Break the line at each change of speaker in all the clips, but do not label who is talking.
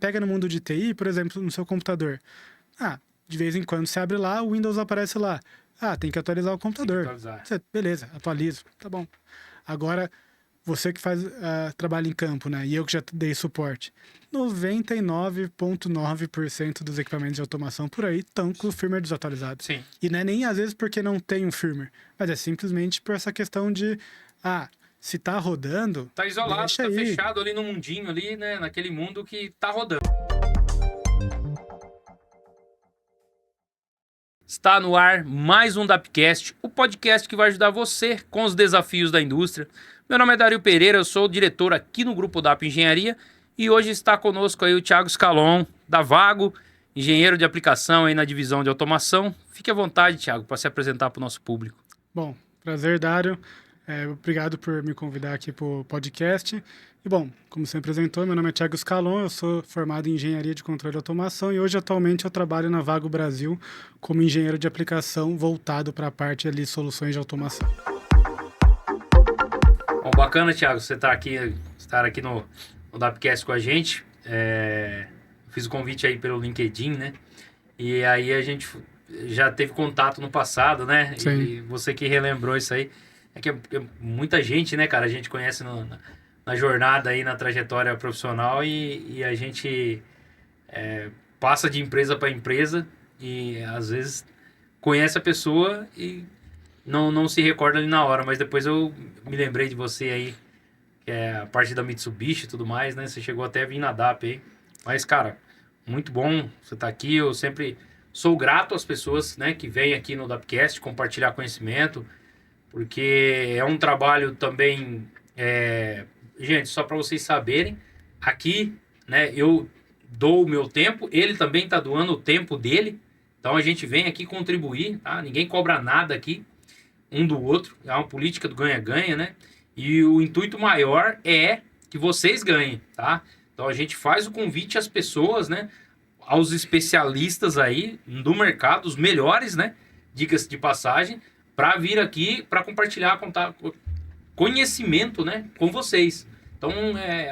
pega no mundo de TI, por exemplo, no seu computador. De vez em quando você abre lá, o Windows aparece lá. Tem que atualizar o computador. Beleza, atualizo. Tá bom. Agora, você que faz trabalho em campo, né? E eu que já dei suporte. 99,9% dos equipamentos de automação por aí estão com o firmware desatualizado.
Sim.
E não é nem às vezes porque não tem um firmware, mas é simplesmente por essa questão de... se tá rodando...
Tá isolado,
deixa
tá
aí.
fechado ali no mundinho ali, né? Naquele mundo que tá rodando. Está no ar mais um Dapcast, o podcast que vai ajudar você com os desafios da indústria. Meu nome é Dario Pereira, eu sou o diretor aqui no Grupo Dap Engenharia e hoje está conosco aí o Thiago Scalon, da Vago, engenheiro de aplicação aí na divisão de automação. Fique à vontade, Thiago, para se apresentar para o nosso público.
Bom, prazer, Dário. Obrigado por me convidar aqui para o podcast. E bom, como você apresentou, meu nome é Thiago Scalon, eu sou formado em Engenharia de Controle e Automação e hoje atualmente eu trabalho na Vago Brasil como engenheiro de aplicação voltado para a parte ali soluções de automação.
Bom, bacana, Thiago, você estar aqui no Dapcast com a gente. Fiz o convite aí pelo LinkedIn, né? E aí a gente já teve contato no passado, né?
Sim.
E você que relembrou isso aí. É muita gente, né, cara? A gente conhece na jornada aí, na trajetória profissional e a gente passa de empresa para empresa e às vezes conhece a pessoa e não se recorda ali na hora, mas depois eu me lembrei de você aí, que é a parte da Mitsubishi e tudo mais, né? Você chegou até a vir na DAP aí. Mas, cara, muito bom você estar aqui. Eu sempre sou grato às pessoas, né, que vêm aqui no Dapcast compartilhar conhecimento, porque é um trabalho também... Gente, só para vocês saberem, aqui, né, eu dou o meu tempo, ele também está doando o tempo dele, então a gente vem aqui contribuir, tá? Ninguém cobra nada aqui, um do outro, é uma política do ganha-ganha, né? E o intuito maior é que vocês ganhem, tá? Então a gente faz o convite às pessoas, né, aos especialistas aí do mercado, os melhores, né, dicas de passagem, para vir aqui para compartilhar conhecimento, né, com vocês. Então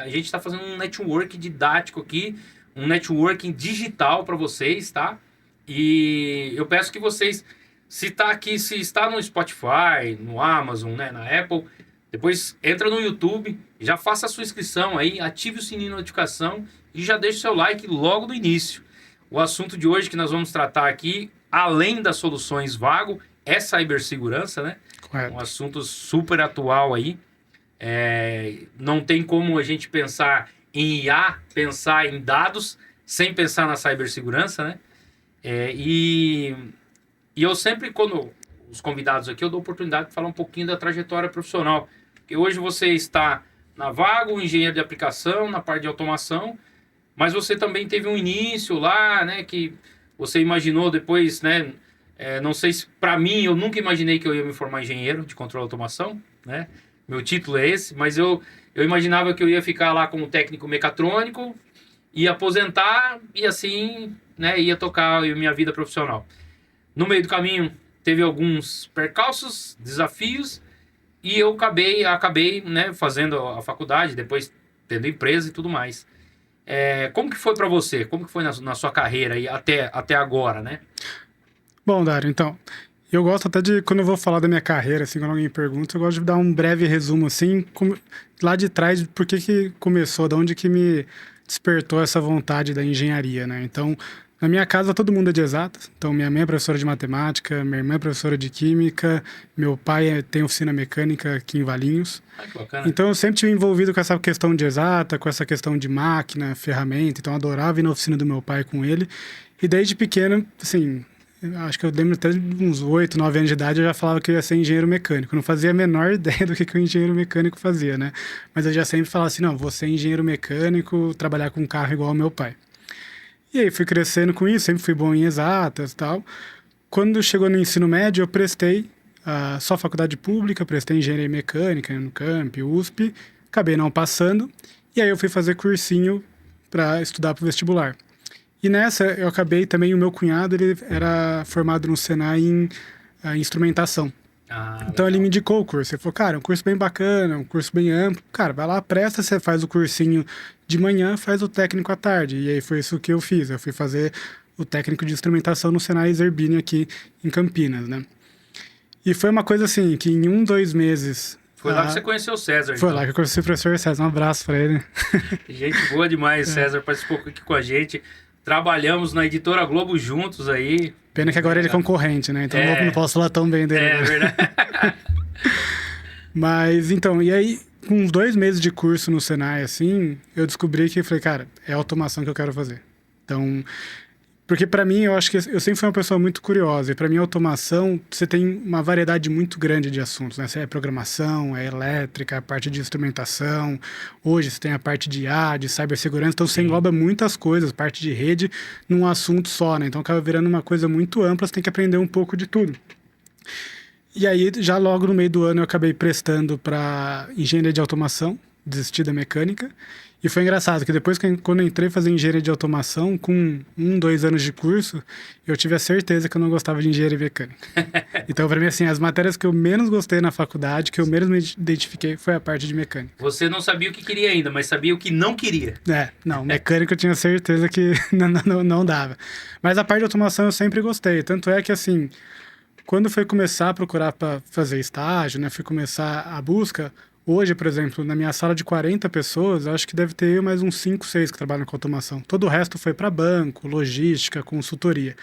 a gente está fazendo um network didático aqui, um networking digital para vocês, tá? E eu peço que vocês, se está no Spotify, no Amazon, né, na Apple, depois entra no YouTube, já faça a sua inscrição aí, ative o sininho de notificação e já deixe o seu like logo no início. O assunto de hoje que nós vamos tratar aqui, além das soluções Vago, é cibersegurança, né?
Correto.
Um assunto super atual aí. Não tem como a gente pensar em IA, pensar em dados, sem pensar na cibersegurança, né? E eu sempre, quando os convidados aqui, eu dou a oportunidade de falar um pouquinho da trajetória profissional. Porque hoje você está na Vago, engenheiro de aplicação, na parte de automação, mas você também teve um início lá, né, que você imaginou depois, né, não sei se, para mim, eu nunca imaginei que eu ia me formar engenheiro de controle de automação, né, meu título é esse, mas eu imaginava que eu ia ficar lá como técnico mecatrônico, ia aposentar e assim, né, ia tocar a minha vida profissional. No meio do caminho, teve alguns percalços, desafios, e eu acabei, né, fazendo a faculdade, depois tendo empresa e tudo mais. Como que foi para você? Como que foi na sua carreira aí até agora, né?
Bom, Dário, então, eu gosto até de, quando eu vou falar da minha carreira, assim, quando alguém me pergunta, eu gosto de dar um breve resumo, assim, lá de trás, por que começou, de onde que me despertou essa vontade da engenharia, né? Então, na minha casa, todo mundo é de exatas. Então, minha mãe é professora de matemática, minha irmã é professora de química, meu pai tem oficina mecânica aqui em Valinhos.
Que bacana.
Então, eu sempre tive envolvido com essa questão de exata, com essa questão de máquina, ferramenta. Então, eu adorava ir na oficina do meu pai com ele. E desde pequeno, assim, acho que eu lembro até de uns 8, 9 anos de idade, eu já falava que eu ia ser engenheiro mecânico. Eu não fazia a menor ideia do que o engenheiro mecânico fazia, né? Mas eu já sempre falava assim, não, vou ser engenheiro mecânico, trabalhar com carro igual ao meu pai. E aí fui crescendo com isso, sempre fui bom em exatas e tal. Quando chegou no ensino médio, eu prestei só faculdade pública, prestei engenharia mecânica no Camp, USP, acabei não passando, e aí eu fui fazer cursinho para estudar para o vestibular. E nessa eu acabei também, o meu cunhado, ele era formado no Senai em instrumentação. Então ele
legal.
me indicou o curso. Ele falou, cara, é um curso bem bacana, um curso bem amplo. Cara, vai lá, presta, você faz o cursinho de manhã, faz o técnico à tarde. E aí foi isso que eu fiz. Eu fui fazer o técnico de instrumentação no Senai Zerbini aqui em Campinas, né? E foi uma coisa assim, que em 2 meses...
Foi lá que você conheceu o César,
Foi
então.
lá que eu conheci o professor César. Um abraço pra ele.
Gente boa demais, César participou aqui com a gente. Trabalhamos na Editora Globo juntos aí.
Pena que agora ele é concorrente, né? Então eu não posso falar tão bem dele.
É verdade.
Mas, então, e aí, com uns 2 meses de curso no Senai, assim, eu descobri que, falei, cara, é automação que eu quero fazer. Então, porque pra mim, eu acho que eu sempre fui uma pessoa muito curiosa, e pra mim, automação, você tem uma variedade muito grande de assuntos, né? Você é programação, é elétrica, a parte de instrumentação, hoje você tem a parte de IA, de cibersegurança, então você engloba muitas coisas, parte de rede, num assunto só, né? Então acaba virando uma coisa muito ampla, você tem que aprender um pouco de tudo. E aí, já logo no meio do ano, eu acabei prestando para engenharia de automação, desisti da mecânica. E foi engraçado, que depois, quando eu entrei fazer engenharia de automação, com 2 anos de curso, eu tive a certeza que eu não gostava de engenharia mecânica. Então, para mim, assim, as matérias que eu menos gostei na faculdade, que eu menos me identifiquei, foi a parte de mecânica.
Você não sabia o que queria ainda, mas sabia o que não queria.
Não, mecânica eu tinha certeza que não dava. Mas a parte de automação eu sempre gostei. Tanto é que, assim, quando foi começar a procurar para fazer estágio, né, fui começar a busca, hoje, por exemplo, na minha sala de 40 pessoas, eu acho que deve ter mais uns 5, 6 que trabalham com automação. Todo o resto foi para banco, logística, consultoria.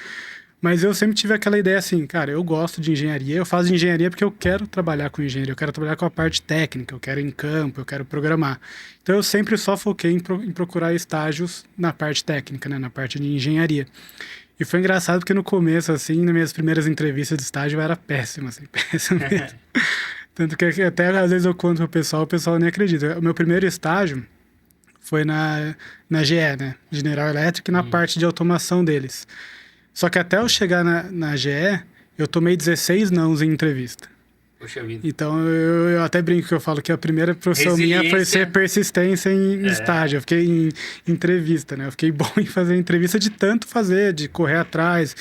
Mas eu sempre tive aquela ideia assim, cara, eu gosto de engenharia, eu faço engenharia porque eu quero trabalhar com engenharia, eu quero trabalhar com a parte técnica, eu quero ir em campo, eu quero programar. Então eu sempre só foquei em procurar estágios na parte técnica, né, na parte de engenharia. E foi engraçado porque no começo, assim, nas minhas primeiras entrevistas de estágio, eu era péssimo, assim, péssimo mesmo. Tanto que até às vezes eu conto pro pessoal, o pessoal nem acredita. O meu primeiro estágio foi na GE, né? General Electric, na parte de automação deles. Só que até eu chegar na GE, eu tomei 16 nãos em entrevista.
Poxa vida.
Então eu até brinco que eu falo que a primeira profissão minha foi ser persistência em estágio. Eu fiquei em entrevista, né? Eu fiquei bom em fazer entrevista de tanto fazer, de correr atrás,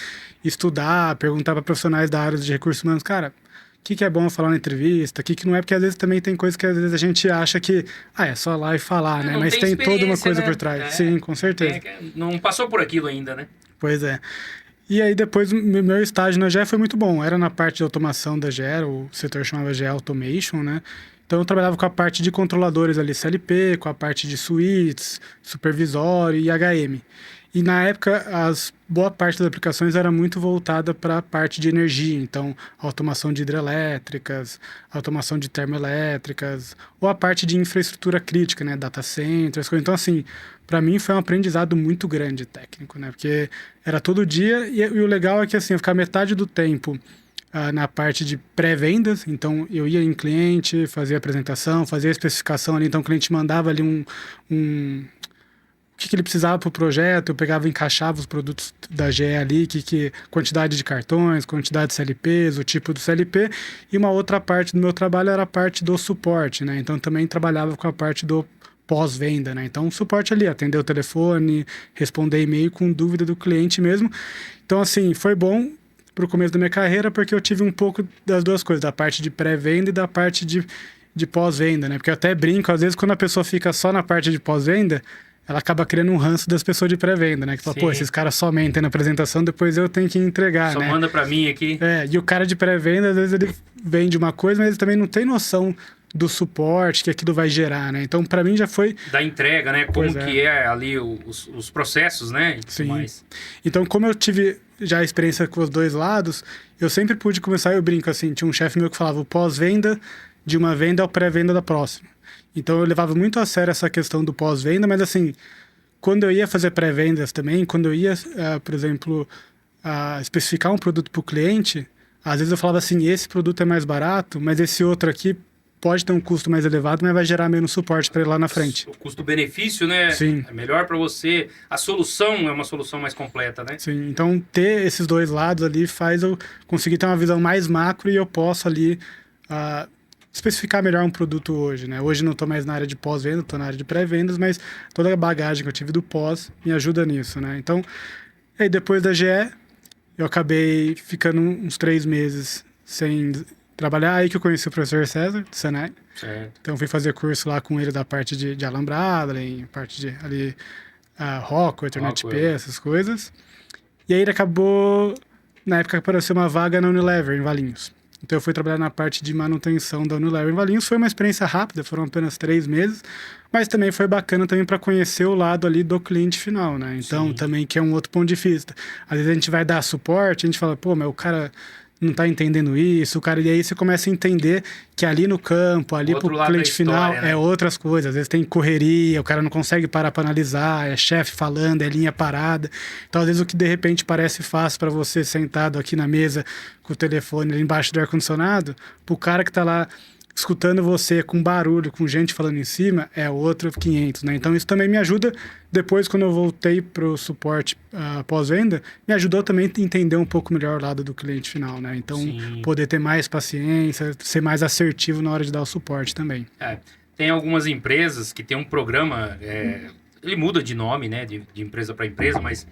estudar, perguntar para profissionais da área de recursos humanos, cara, o que é bom falar na entrevista, o que não é, porque às vezes também tem coisas que às vezes a gente acha que, é só lá e falar, né? Mas tem toda uma coisa, né, por trás. Sim, com certeza.
Não passou por aquilo ainda, né?
Pois é. E aí depois meu estágio na GE foi muito bom. Era na parte de automação da GE, o setor chamava GE Automation, né? Então eu trabalhava com a parte de controladores ali, CLP, com a parte de suítes, supervisório e HM. E na época, boa parte das aplicações era muito voltada para a parte de energia. Então, automação de hidrelétricas, automação de termoelétricas, ou a parte de infraestrutura crítica, né? Data centers, coisas. Então, assim, para mim foi um aprendizado muito grande técnico, né? Porque era todo dia e o legal é que, assim, eu ficava metade do tempo na parte de pré-vendas. Então, eu ia em cliente, fazia apresentação, fazia especificação ali. Então, o cliente mandava ali o que ele precisava para o projeto, eu pegava e encaixava os produtos da GE ali, quantidade de cartões, quantidade de CLPs, o tipo do CLP, e uma outra parte do meu trabalho era a parte do suporte, né? Então também trabalhava com a parte do pós-venda, né? Então suporte ali, atender o telefone, responder e-mail com dúvida do cliente mesmo. Então assim, foi bom para o começo da minha carreira, porque eu tive um pouco das duas coisas, da parte de pré-venda e da parte de pós-venda, né? Porque eu até brinco, às vezes quando a pessoa fica só na parte de pós-venda, ela acaba criando um ranço das pessoas de pré-venda, né? Que fala, pô, esses caras só mentem na apresentação, depois eu tenho que entregar,
só
né?
Manda pra mim aqui.
E o cara de pré-venda, às vezes ele vende uma coisa, mas ele também não tem noção do suporte que aquilo vai gerar, né? Então, para mim já foi...
Da entrega, né? Como que é ali os processos, né? E
Sim.
Mais.
Então, como eu tive já a experiência com os dois lados, eu sempre pude começar, eu brinco assim, tinha um chefe meu que falava, o pós-venda de uma venda é o pré-venda da próxima. Então, eu levava muito a sério essa questão do pós-venda, mas assim, quando eu ia fazer pré-vendas também, quando eu ia, por exemplo, especificar um produto para o cliente, às vezes eu falava assim, esse produto é mais barato, mas esse outro aqui pode ter um custo mais elevado, mas vai gerar menos suporte para ele lá na frente.
O custo-benefício, né?
Sim.
É melhor para você. A solução é uma solução mais completa, né?
Sim, então ter esses dois lados ali faz eu conseguir ter uma visão mais macro e eu posso ali especificar melhor um produto hoje, né? Hoje não estou mais na área de pós-venda, estou na área de pré-vendas, mas toda a bagagem que eu tive do pós me ajuda nisso, né? Então, aí depois da GE, eu acabei ficando uns 3 meses sem trabalhar. Aí que eu conheci o professor César, do Senai.
Certo.
Então fui fazer curso lá com ele da parte de alambrado, em parte de ali, Rockwell, Ethernet P,
Rockwell.
essas coisas. E aí ele acabou, na época apareceu uma vaga na Unilever, em Valinhos. Então eu fui trabalhar na parte de manutenção da Unilever em Valinhos. Foi uma experiência rápida, foram apenas 3 meses, mas também foi bacana também para conhecer o lado ali do cliente final, né? Então
Sim.
também que é um outro ponto de vista. Às vezes a gente vai dar suporte, a gente fala, pô, mas o cara não tá entendendo isso, o cara, e aí você começa a entender que ali no campo, ali pro
Outro lado da
cliente final,
história, né?
é outras coisas. Às vezes tem correria, o cara não consegue parar para analisar, é chefe falando, é linha parada. Então, às vezes, o que de repente parece fácil para você sentado aqui na mesa com o telefone ali embaixo do ar-condicionado, pro cara que tá lá escutando você com barulho, com gente falando em cima, é outro 500, né? Então, isso também me ajuda. Depois, quando eu voltei pro suporte pós-venda, me ajudou também a entender um pouco melhor o lado do cliente final, né? Então,
Sim.
poder ter mais paciência, ser mais assertivo na hora de dar o suporte também.
Tem algumas empresas que tem um programa, ele muda de nome, né, de empresa para empresa, mas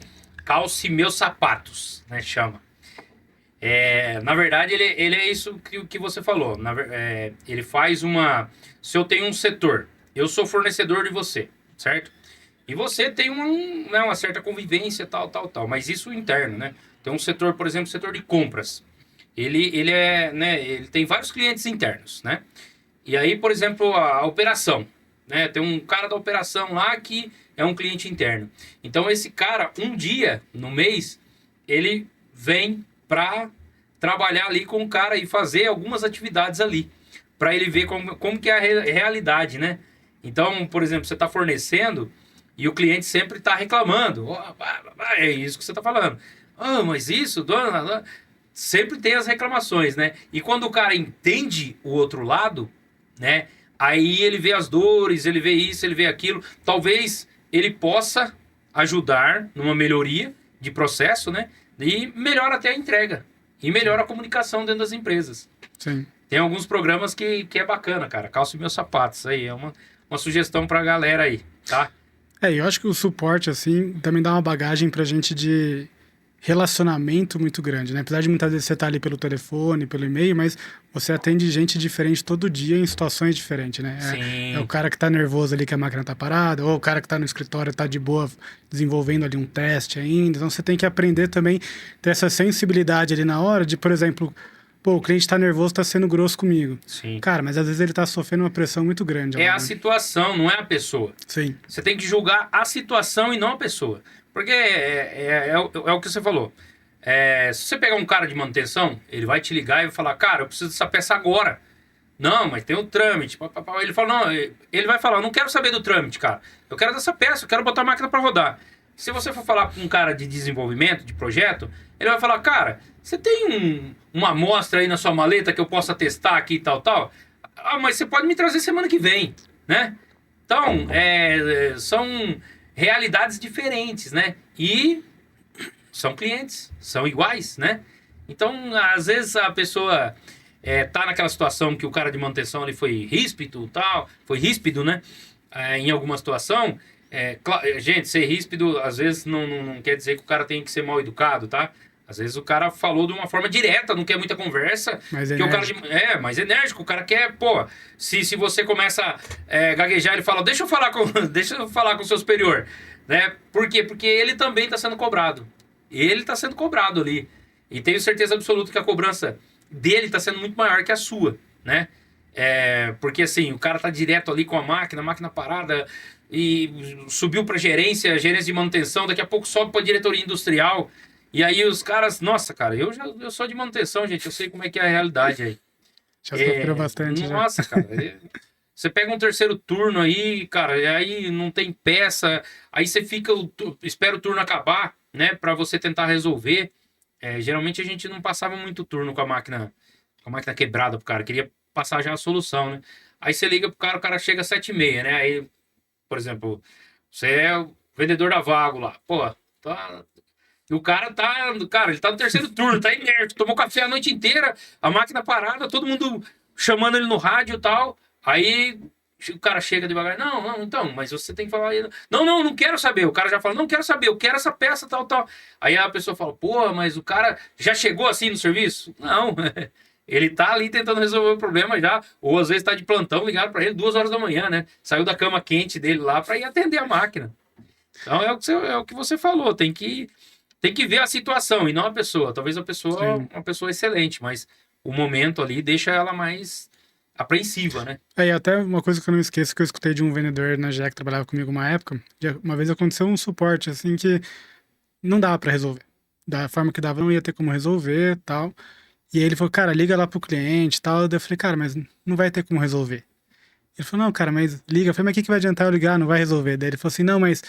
Calce Meus Sapatos, né, chama. Na verdade, ele é isso que você falou. Ele faz uma... Se eu tenho um setor, eu sou fornecedor de você, certo? E você tem uma certa convivência, tal, mas isso interno, né? Tem um setor, por exemplo, setor de compras. Ele tem vários clientes internos, né? E aí, por exemplo, a operação, né? Tem um cara da operação lá que é um cliente interno. Então, esse cara, um dia no mês, ele vem para trabalhar ali com o cara e fazer algumas atividades ali, para ele ver como que é a realidade, né? Então, por exemplo, você está fornecendo e o cliente sempre está reclamando. É isso que você está falando. Mas isso, dona... Sempre tem as reclamações, né? E quando o cara entende o outro lado, né? Aí ele vê as dores, ele vê isso, ele vê aquilo. Talvez ele possa ajudar numa melhoria de processo, né? E melhora até a entrega. E melhora a comunicação dentro das empresas.
Sim.
Tem alguns programas que é bacana, cara. Calço meus sapatos. Aí é uma sugestão pra galera aí, tá?
Eu acho que o suporte, assim, também dá uma bagagem pra gente de relacionamento muito grande, né? Apesar de muitas vezes você estar ali pelo telefone, pelo e-mail, mas você atende gente diferente todo dia em situações diferentes, né?
Sim.
É o cara que tá nervoso ali que a máquina tá parada, ou o cara que tá no escritório tá de boa desenvolvendo ali um teste ainda. Então você tem que aprender também ter essa sensibilidade ali na hora de, por exemplo, pô, o cliente tá nervoso, tá sendo grosso comigo.
Sim.
Cara, mas às vezes ele tá sofrendo uma pressão muito grande.
É
lá,
a
né?
situação, não é a pessoa.
Sim.
Você tem que julgar a situação e não a pessoa. Porque é o que você falou. Se você pegar um cara de manutenção, ele vai te ligar e vai falar, cara, eu preciso dessa peça agora. Não, mas tem o trâmite. Ele fala, não, ele vai falar, eu não quero saber do trâmite, cara. Eu quero dessa peça, eu quero botar a máquina para rodar. Se você for falar com um cara de desenvolvimento, de projeto, ele vai falar, cara, você tem uma amostra aí na sua maleta que eu possa testar aqui e tal. Mas você pode me trazer semana que vem, né? Então, são realidades diferentes, né? E são clientes, são iguais, né? Então, às vezes a pessoa tá naquela situação que o cara de manutenção ele foi ríspido, né? Em alguma situação. Gente, ser ríspido às vezes não quer dizer que o cara tem que ser mal educado, tá? Às vezes o cara falou de uma forma direta, não quer muita conversa.
Mais
que o cara mais enérgico. O cara quer, pô, se você começa a gaguejar, ele fala, deixa eu falar com o seu superior. Né? Por quê? Porque ele também está sendo cobrado. Ele está sendo cobrado ali. E tenho certeza absoluta que a cobrança dele está sendo muito maior que a sua, né? Porque assim, o cara tá direto ali com a máquina parada, e subiu para gerência de manutenção, daqui a pouco sobe para diretoria industrial. E aí os caras, nossa, cara, eu sou de manutenção, gente, eu sei como é que é a realidade aí.
Já sofreu bastante,
nossa,
já.
cara, você pega um terceiro turno aí, cara, e aí não tem peça, aí você espera o turno acabar, né, para você tentar resolver. Geralmente a gente não passava muito turno com a máquina quebrada pro cara, queria passar já a solução, né? Aí você liga pro cara, o cara chega às 7h30, né? Aí, por exemplo, você é o vendedor da Vago lá, pô, tá... E o cara ele tá no terceiro turno, tá inerte, tomou café a noite inteira, a máquina parada, todo mundo chamando ele no rádio e tal. Aí o cara chega devagar, não, então, mas você tem que falar... Não quero saber. O cara já fala, não quero saber, eu quero essa peça, tal. Aí a pessoa fala, pô, mas o cara já chegou assim no serviço? Não, Ele tá ali tentando resolver o problema já, ou às vezes tá de plantão, ligado para ele 2 horas da manhã, né? Saiu da cama quente dele lá para ir atender a máquina. Então é o que você falou, tem que ver a situação e não a pessoa. Talvez a pessoa
Sim.
uma pessoa excelente, mas o momento ali deixa ela mais apreensiva, né?
E até uma coisa que eu não esqueço, que eu escutei de um vendedor na GE que trabalhava comigo uma época, uma vez aconteceu um suporte, assim, que não dava pra resolver. Da forma que dava, não ia ter como resolver, tal. E aí ele falou, cara, liga lá pro cliente, tal. Daí eu falei, cara, mas não vai ter como resolver. Ele falou, não, cara, mas liga. Eu falei, mas o que vai adiantar eu ligar? Não vai resolver. Daí ele falou assim, não, mas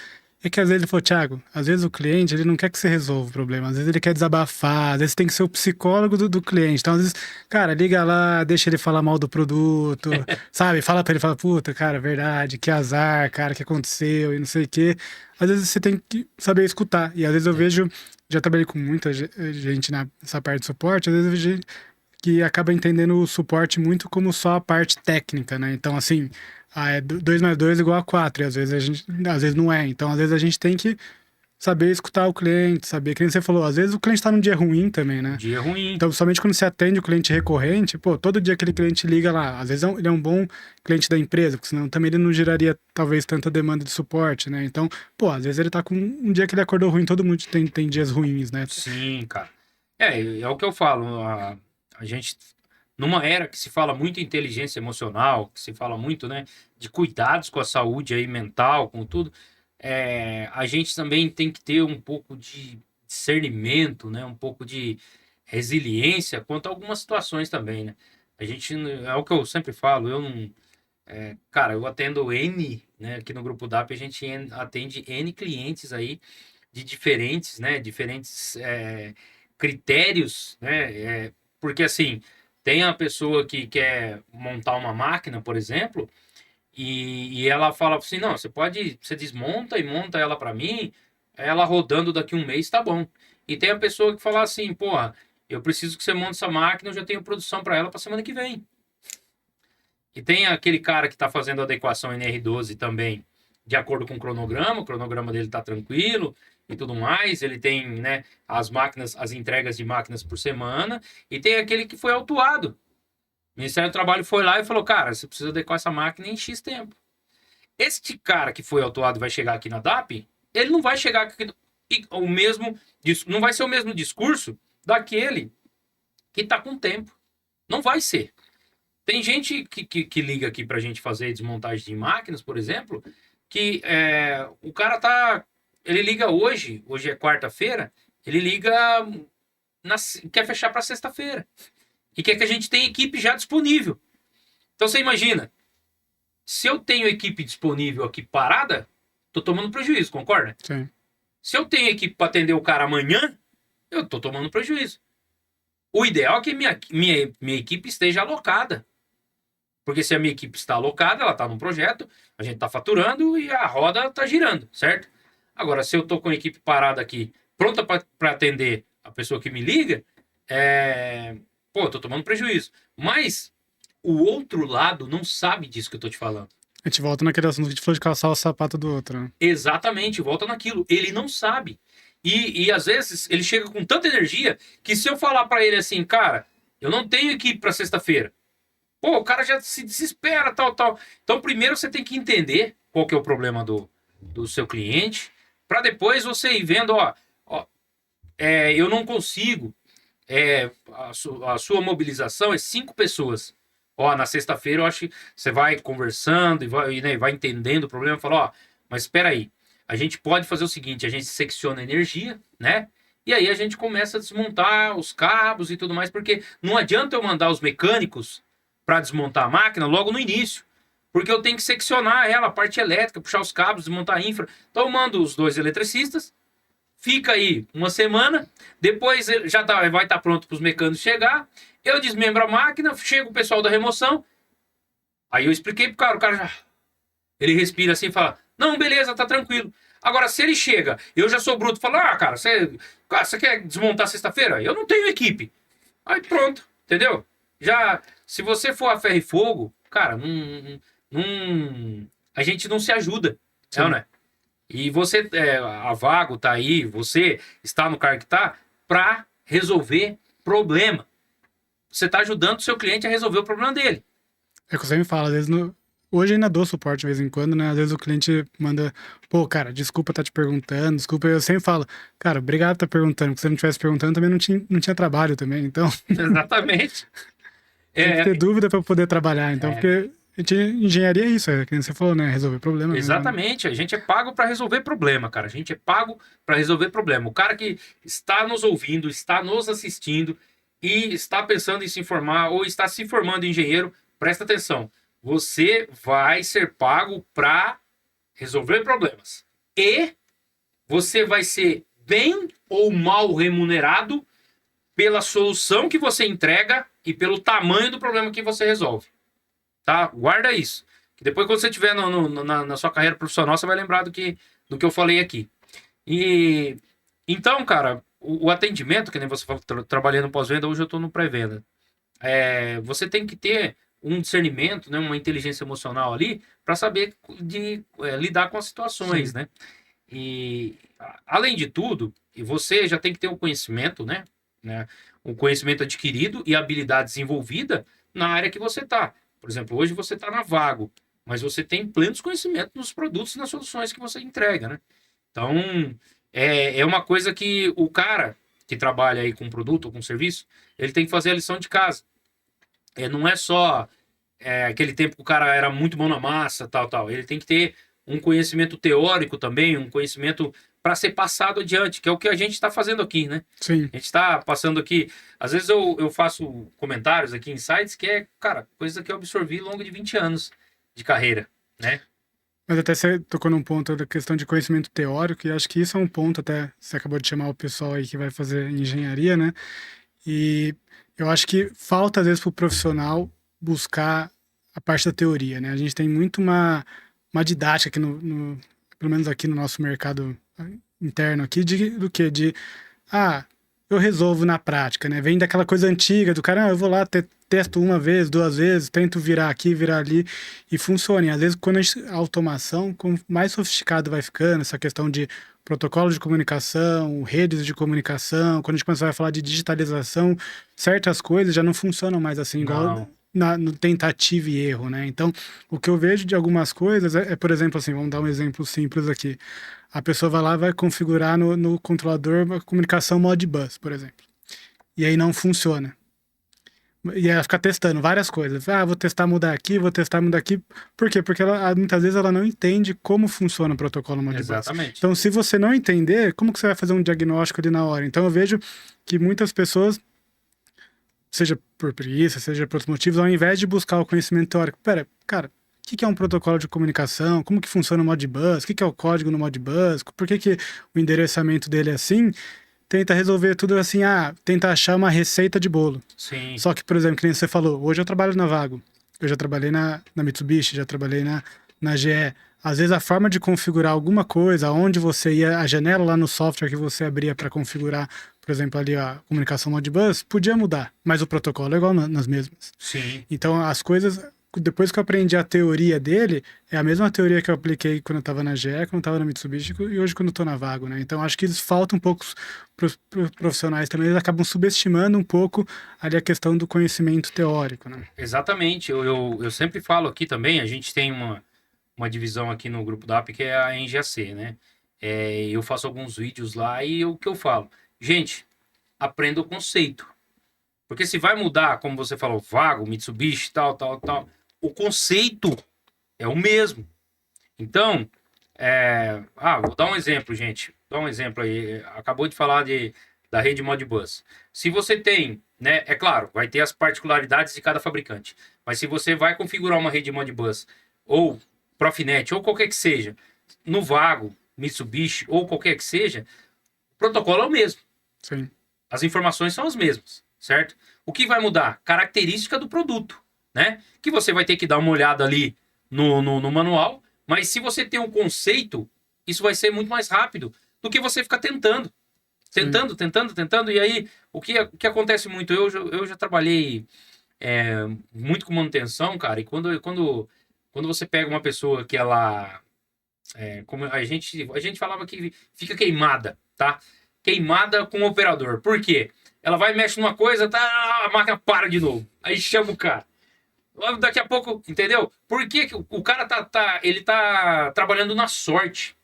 é que às vezes ele falou, Thiago, às vezes o cliente, ele não quer que você resolva o problema. Às vezes ele quer desabafar, às vezes tem que ser o psicólogo do cliente. Então, às vezes, cara, liga lá, deixa ele falar mal do produto, sabe? Fala pra ele, fala, puta, cara, verdade, que azar, cara, que aconteceu e não sei o quê. Às vezes você tem que saber escutar. E às vezes eu vejo, já trabalhei com muita gente nessa parte de suporte, às vezes eu vejo que acaba entendendo o suporte muito como só a parte técnica, né? Então, assim, 2 mais 2 igual a 4, e às vezes não é. Então, às vezes a gente tem que saber escutar o cliente, saber, que nem você falou, às vezes o cliente tá num dia ruim também, né?
Dia ruim.
Então, somente quando você atende o cliente recorrente, pô, todo dia aquele cliente liga lá, às vezes ele é um bom cliente da empresa, porque senão também ele não geraria talvez tanta demanda de suporte, né? Então, pô, às vezes ele tá com um dia que ele acordou ruim, todo mundo tem dias ruins, né?
Sim, cara. É o que eu falo. A gente, numa era que se fala muito em inteligência emocional, que se fala muito, né, de cuidados com a saúde aí mental, com tudo, a gente também tem que ter um pouco de discernimento, né, um pouco de resiliência quanto a algumas situações também, né? A gente, é o que eu sempre falo, eu não. Cara, eu atendo N, né, aqui no Grupo DAP a gente atende N clientes aí de diferentes, né, diferentes critérios, né, porque assim, tem a pessoa que quer montar uma máquina, por exemplo, e ela fala assim, não, você desmonta e monta ela para mim, ela rodando daqui um mês tá bom. E tem a pessoa que fala assim, porra, eu preciso que você monte essa máquina, eu já tenho produção para ela para semana que vem. E tem aquele cara que está fazendo adequação NR12 também, de acordo com o cronograma dele está tranquilo e tudo mais. Ele tem, né, as máquinas, as entregas de máquinas por semana. E tem aquele que foi autuado. O Ministério do Trabalho foi lá e falou: cara, você precisa adequar essa máquina em X tempo. Este cara que foi autuado e vai chegar aqui na DAP, ele não vai chegar aqui o mesmo, não vai ser o mesmo discurso daquele que está com tempo. Não vai ser. Tem gente que liga aqui pra gente fazer desmontagem de máquinas, por exemplo, que o cara tá. Ele liga hoje é quarta-feira, ele liga. Quer fechar para sexta-feira. E quer que a gente tenha equipe já disponível. Então você imagina, se eu tenho equipe disponível aqui parada, tô tomando prejuízo, concorda?
Sim.
Se eu tenho equipe para atender o cara amanhã, eu tô tomando prejuízo. O ideal é que minha equipe esteja alocada. Porque se a minha equipe está alocada, ela está num projeto, a gente está faturando e a roda está girando, certo? Agora, se eu estou com a equipe parada aqui, pronta para atender a pessoa que me liga, pô, eu tô tomando prejuízo. Mas o outro lado não sabe disso que eu tô te falando.
A gente volta naquele assunto que a gente falou de calçar o sapato do outro, né?
Exatamente, volta naquilo. Ele não sabe. E às vezes ele chega com tanta energia que se eu falar para ele assim, cara, eu não tenho equipe para sexta-feira. Pô, o cara já se desespera, tal, tal. Então, primeiro você tem que entender qual que é o problema do seu cliente, para depois você ir vendo, eu não consigo, a sua mobilização é 5 pessoas. Ó, na sexta-feira eu acho que você vai conversando e vai entendendo o problema, fala, mas espera aí, a gente pode fazer o seguinte, a gente secciona a energia, né? E aí a gente começa a desmontar os cabos e tudo mais, porque não adianta eu mandar os mecânicos para desmontar a máquina logo no início. Porque eu tenho que seccionar ela, a parte elétrica, puxar os cabos, desmontar a infra. Então eu mando os 2 eletricistas, fica aí uma semana, depois já vai estar pronto para os mecânicos chegar, eu desmembro a máquina, chega o pessoal da remoção, aí eu expliquei pro cara, o cara já... Ele respira assim e fala, não, beleza, tá tranquilo. Agora, se ele chega, eu já sou bruto, falo, cara, você quer desmontar sexta-feira? Eu não tenho equipe. Aí pronto, entendeu? Já, se você for a ferro e fogo, cara, a gente não se ajuda, é ou não é? E você, a Vago tá aí, você está no cargo que tá, pra resolver problema. você está ajudando o seu cliente a resolver o problema dele.
É o que eu sempre falo, às vezes hoje ainda dou suporte de vez em quando, né? Às vezes o cliente manda, pô, cara, desculpa tá te perguntando, desculpa. Eu sempre falo, cara, obrigado por tá perguntando, porque se eu não tivesse perguntando também não tinha trabalho também. Então,
Exatamente.
tem que ter
É,
dúvida para poder trabalhar. Então,
é,
porque engenharia é isso, é que nem você falou, né? Resolver problema mesmo.
exatamente. A gente é pago para resolver problema, cara. A gente é pago para resolver problema. O cara que está nos ouvindo, está nos assistindo e está pensando em se informar ou está se formando em engenheiro, presta atenção. Você vai ser pago para resolver problemas. E você vai ser bem ou mal remunerado pela solução que você entrega e pelo tamanho do problema que você resolve. Tá? Guarda isso. Que depois, quando você estiver na sua carreira profissional, você vai lembrar do que eu falei aqui. E então, cara, o atendimento, que nem você falou, trabalhando pós-venda, hoje eu estou no pré-venda. Você tem que ter um discernimento, né, uma inteligência emocional ali, para saber lidar com as situações,
Sim,
né? E além de tudo, e você já tem que ter o conhecimento, né? O conhecimento adquirido e a habilidade desenvolvida na área que você está. Por exemplo, hoje você está na Vago, mas você tem plenos conhecimentos nos produtos e nas soluções que você entrega, né? Então, é uma coisa que o cara que trabalha aí com produto ou com serviço, ele tem que fazer a lição de casa. Não é só aquele tempo que o cara era muito bom na massa, tal, tal. Ele tem que ter um conhecimento teórico também, um conhecimento para ser passado adiante, que é o que a gente está fazendo aqui, né?
sim.
A gente está passando aqui. Às vezes eu faço comentários aqui em sites que cara, coisa que eu absorvi ao longo de 20 anos de carreira, né?
Mas até você tocou num ponto da questão de conhecimento teórico, e acho que isso é um ponto, até você acabou de chamar o pessoal aí que vai fazer engenharia, né? E eu acho que falta, às vezes, para o profissional buscar a parte da teoria, né? A gente tem muito uma didática aqui pelo menos aqui no nosso mercado interno aqui, do que? Eu resolvo na prática, né? Vem daquela coisa antiga do cara, eu vou lá, testo uma vez, duas vezes, tento virar aqui, virar ali e funciona. E às vezes, quando a automação, com mais sofisticado vai ficando, essa questão de protocolo de comunicação, redes de comunicação, quando a gente começa a falar de digitalização, certas coisas já não funcionam mais assim, igual
Não,
no tentativa e erro, né? Então, o que eu vejo de algumas coisas por exemplo, assim, vamos dar um exemplo simples aqui. A pessoa vai lá e vai configurar no controlador uma comunicação Modbus, por exemplo. E aí não funciona. E ela fica testando várias coisas. Vou testar mudar aqui, vou testar mudar aqui. Por quê? Porque muitas vezes ela não entende como funciona o protocolo Modbus.
exatamente.
Então, se você não entender, como que você vai fazer um diagnóstico ali na hora? Então, eu vejo que muitas pessoas, seja por preguiça, seja por outros motivos, ao invés de buscar o conhecimento teórico, pera, cara, o que é um protocolo de comunicação? Como que funciona o Modbus? O que é o código no Modbus? Por que o endereçamento dele é assim? Tenta resolver tudo assim, tenta achar uma receita de bolo.
Sim,
Só que, por exemplo, que nem você falou, hoje eu trabalho na Vago, eu já trabalhei na Mitsubishi, já trabalhei na GE. Às vezes a forma de configurar alguma coisa, onde você ia, a janela lá no software que você abria para configurar, por exemplo, ali a comunicação Modbus, podia mudar, mas o protocolo é igual nas mesmas.
sim.
Então as coisas, depois que eu aprendi a teoria dele, é a mesma teoria que eu apliquei quando eu estava na GE, quando eu estava na Mitsubishi e hoje quando eu estou na Vago, né? Então acho que eles faltam um pouco para os profissionais também, eles acabam subestimando um pouco ali a questão do conhecimento teórico, né?
Exatamente. Eu sempre falo aqui também, a gente tem uma divisão aqui no grupo da AP que é a NGAC, né? Eu faço alguns vídeos lá e o que eu falo? Gente, aprenda o conceito. Porque se vai mudar, como você falou, Vago, Mitsubishi, tal, tal, tal, o conceito é o mesmo. Então, vou dar um exemplo, gente. Vou dar um exemplo aí. Acabou de falar da rede Modbus. Se você tem, né, é claro, vai ter as particularidades de cada fabricante. Mas se você vai configurar uma rede Modbus ou Profinet ou qualquer que seja, no Vago, Mitsubishi ou qualquer que seja, o protocolo é o mesmo.
Sim,
As informações são as mesmas, certo? O que vai mudar? Característica do produto, né? Que você vai ter que dar uma olhada ali no manual, mas se você tem um conceito, isso vai ser muito mais rápido do que você ficar tentando.
sim.
Tentando. E aí, o que acontece muito? Eu já trabalhei muito com manutenção, cara, e quando você pega uma pessoa que ela. Como a gente falava que fica queimada, tá? Queimada com o operador. Por quê? Ela vai, mexe numa coisa, tá, a máquina para de novo. Aí chama o cara. Daqui a pouco, entendeu? Por que que o cara ele tá trabalhando na sorte?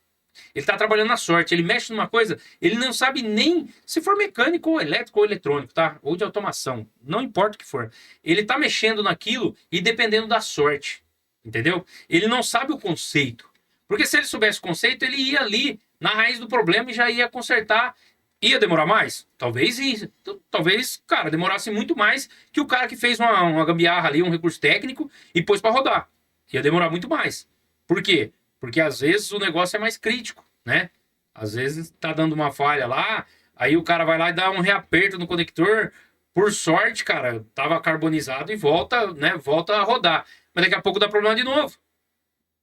Ele tá trabalhando na sorte, ele mexe numa coisa, ele não sabe nem se for mecânico ou elétrico ou eletrônico, tá? Ou de automação, não importa o que for. Ele tá mexendo naquilo e dependendo da sorte, entendeu? Ele não sabe o conceito. Porque se ele soubesse o conceito, ele ia ali na raiz do problema e já ia consertar. Ia demorar mais? Talvez, cara, demorasse muito mais que o cara que fez uma gambiarra ali, um recurso técnico e pôs para rodar. Ia demorar muito mais. Por quê? Porque às vezes o negócio é mais crítico, né? Às vezes tá dando uma falha lá, aí o cara vai lá e dá um reaperto no conector. Por sorte, cara, tava carbonizado e volta, né? Volta a rodar. Mas daqui a pouco dá problema de novo.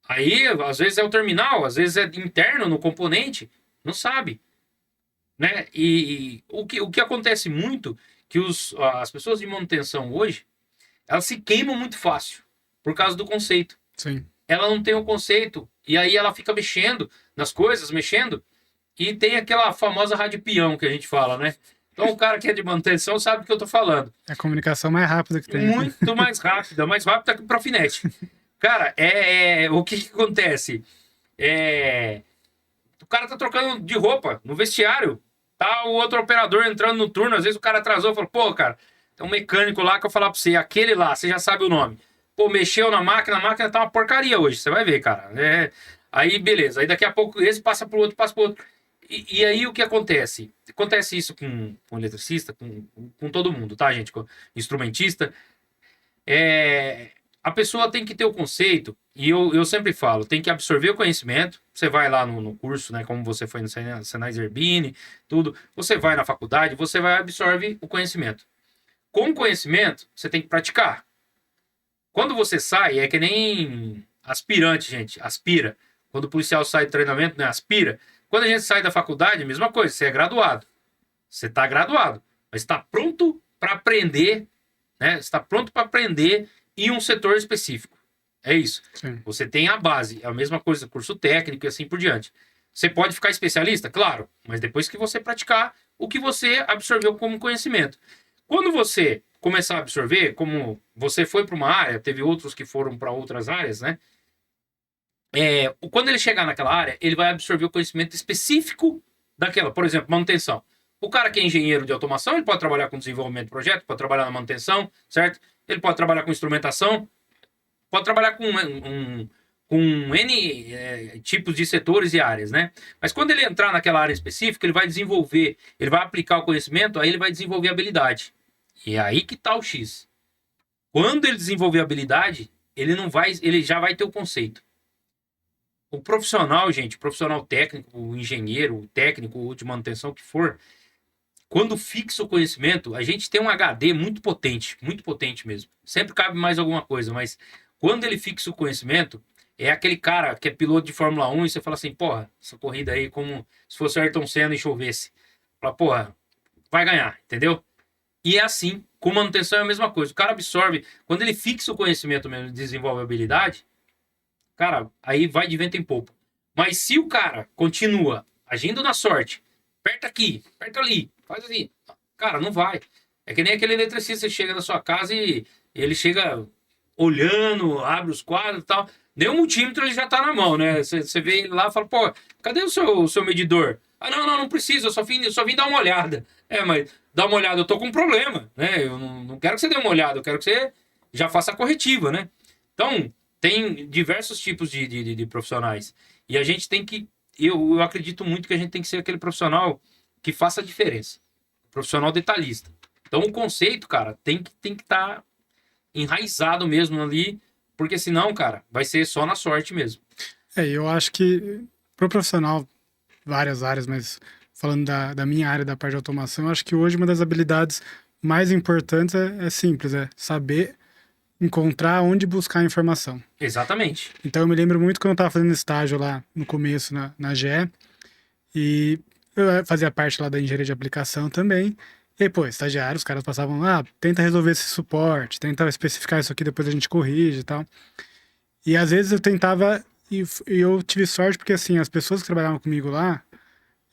Aí, às vezes é o terminal, às vezes é interno no componente, não sabe, né? E o que acontece muito, que as pessoas de manutenção hoje, elas se queimam muito fácil, por causa do conceito.
Sim.
Ela não tem o conceito, e aí ela fica mexendo nas coisas, mexendo, e tem aquela famosa rádio peão que a gente fala, né? Então o cara que é de manutenção sabe do que eu tô falando.
É a comunicação mais rápida que tem.
Muito mais rápida que o Profinete. Cara, o que acontece? O cara tá trocando de roupa no vestiário, tá o outro operador entrando no turno, às vezes o cara atrasou, falou, pô, cara, tem um mecânico lá que eu falar pra você, aquele lá, você já sabe o nome. Pô, mexeu na máquina, a máquina tá uma porcaria hoje, você vai ver, cara. Aí, beleza, aí daqui a pouco esse passa pro outro, passa pro outro. E aí o que acontece? Acontece isso com eletricista, com todo mundo, tá, gente? Com instrumentista. A pessoa tem que ter o conceito, e eu sempre falo, tem que absorver o conhecimento. Você vai lá no curso, né, como você foi no Senai Zerbini, tudo. Você vai na faculdade, você vai absorver o conhecimento. Com o conhecimento, você tem que praticar. Quando você sai, é que nem aspirante, gente, aspira. Quando o policial sai do treinamento, né, aspira. Quando a gente sai da faculdade, a mesma coisa, você é graduado. Você está graduado, mas está pronto para aprender, né? Está pronto para aprender em um setor específico. É isso.
Sim.
Você tem a base, é a mesma coisa, curso técnico e assim por diante. Você pode ficar especialista? Claro, mas depois que você praticar o que você absorveu como conhecimento. Quando você começar a absorver, como você foi para uma área, teve outros que foram para outras áreas, né? Quando ele chegar naquela área, ele vai absorver o conhecimento específico daquela. Por exemplo, manutenção. O cara que é engenheiro de automação, ele pode trabalhar com desenvolvimento de projeto, pode trabalhar na manutenção, certo? Ele pode trabalhar com instrumentação, pode trabalhar com N tipos de setores e áreas, né? Mas quando ele entrar naquela área específica, ele vai desenvolver, ele vai aplicar o conhecimento, aí ele vai desenvolver habilidade. E é aí que tá o X. Quando ele desenvolver habilidade, ele já vai ter o conceito. O profissional, gente, o profissional técnico, o engenheiro, o técnico, o de manutenção, o que for, quando fixa o conhecimento, a gente tem um HD muito potente mesmo. Sempre cabe mais alguma coisa, mas quando ele fixa o conhecimento, é aquele cara que é piloto de Fórmula 1 e você fala assim, porra, essa corrida aí como se fosse o Ayrton Senna e chovesse. Fala, porra, vai ganhar, entendeu? E é assim, com manutenção é a mesma coisa. O cara absorve, quando ele fixa o conhecimento mesmo, desenvolve a habilidade, cara, aí vai de vento em popa. Mas se o cara continua agindo na sorte, aperta aqui, aperta ali, faz assim, cara, não vai. É que nem aquele eletricista que chega na sua casa e ele chega olhando, abre os quadros e tal. Nem o multímetro ele já tá na mão, né? Você vê ele lá e fala, pô, cadê o seu medidor? Ah, não precisa, eu só vim dar uma olhada. Mas dá uma olhada, eu tô com um problema, né? Eu não quero que você dê uma olhada, eu quero que você já faça a corretiva, né? Então, tem diversos tipos de profissionais. E a gente tem que... Eu acredito muito que a gente tem que ser aquele profissional que faça a diferença. Profissional detalhista. Então, o conceito, cara, tem que estar enraizado mesmo ali, porque senão, cara, vai ser só na sorte mesmo.
Eu acho que pro profissional, várias áreas, mas falando da minha área, da parte de automação, eu acho que hoje uma das habilidades mais importantes é simples, é saber encontrar onde buscar a informação.
Exatamente.
Então eu me lembro muito quando eu estava fazendo estágio lá no começo na GE, e eu fazia parte lá da engenharia de aplicação também. E aí, pô, estagiário, os caras passavam lá, tenta resolver esse suporte, tenta especificar isso aqui, depois a gente corrige e tal. E às vezes eu tentava, e eu tive sorte porque assim, as pessoas que trabalhavam comigo lá,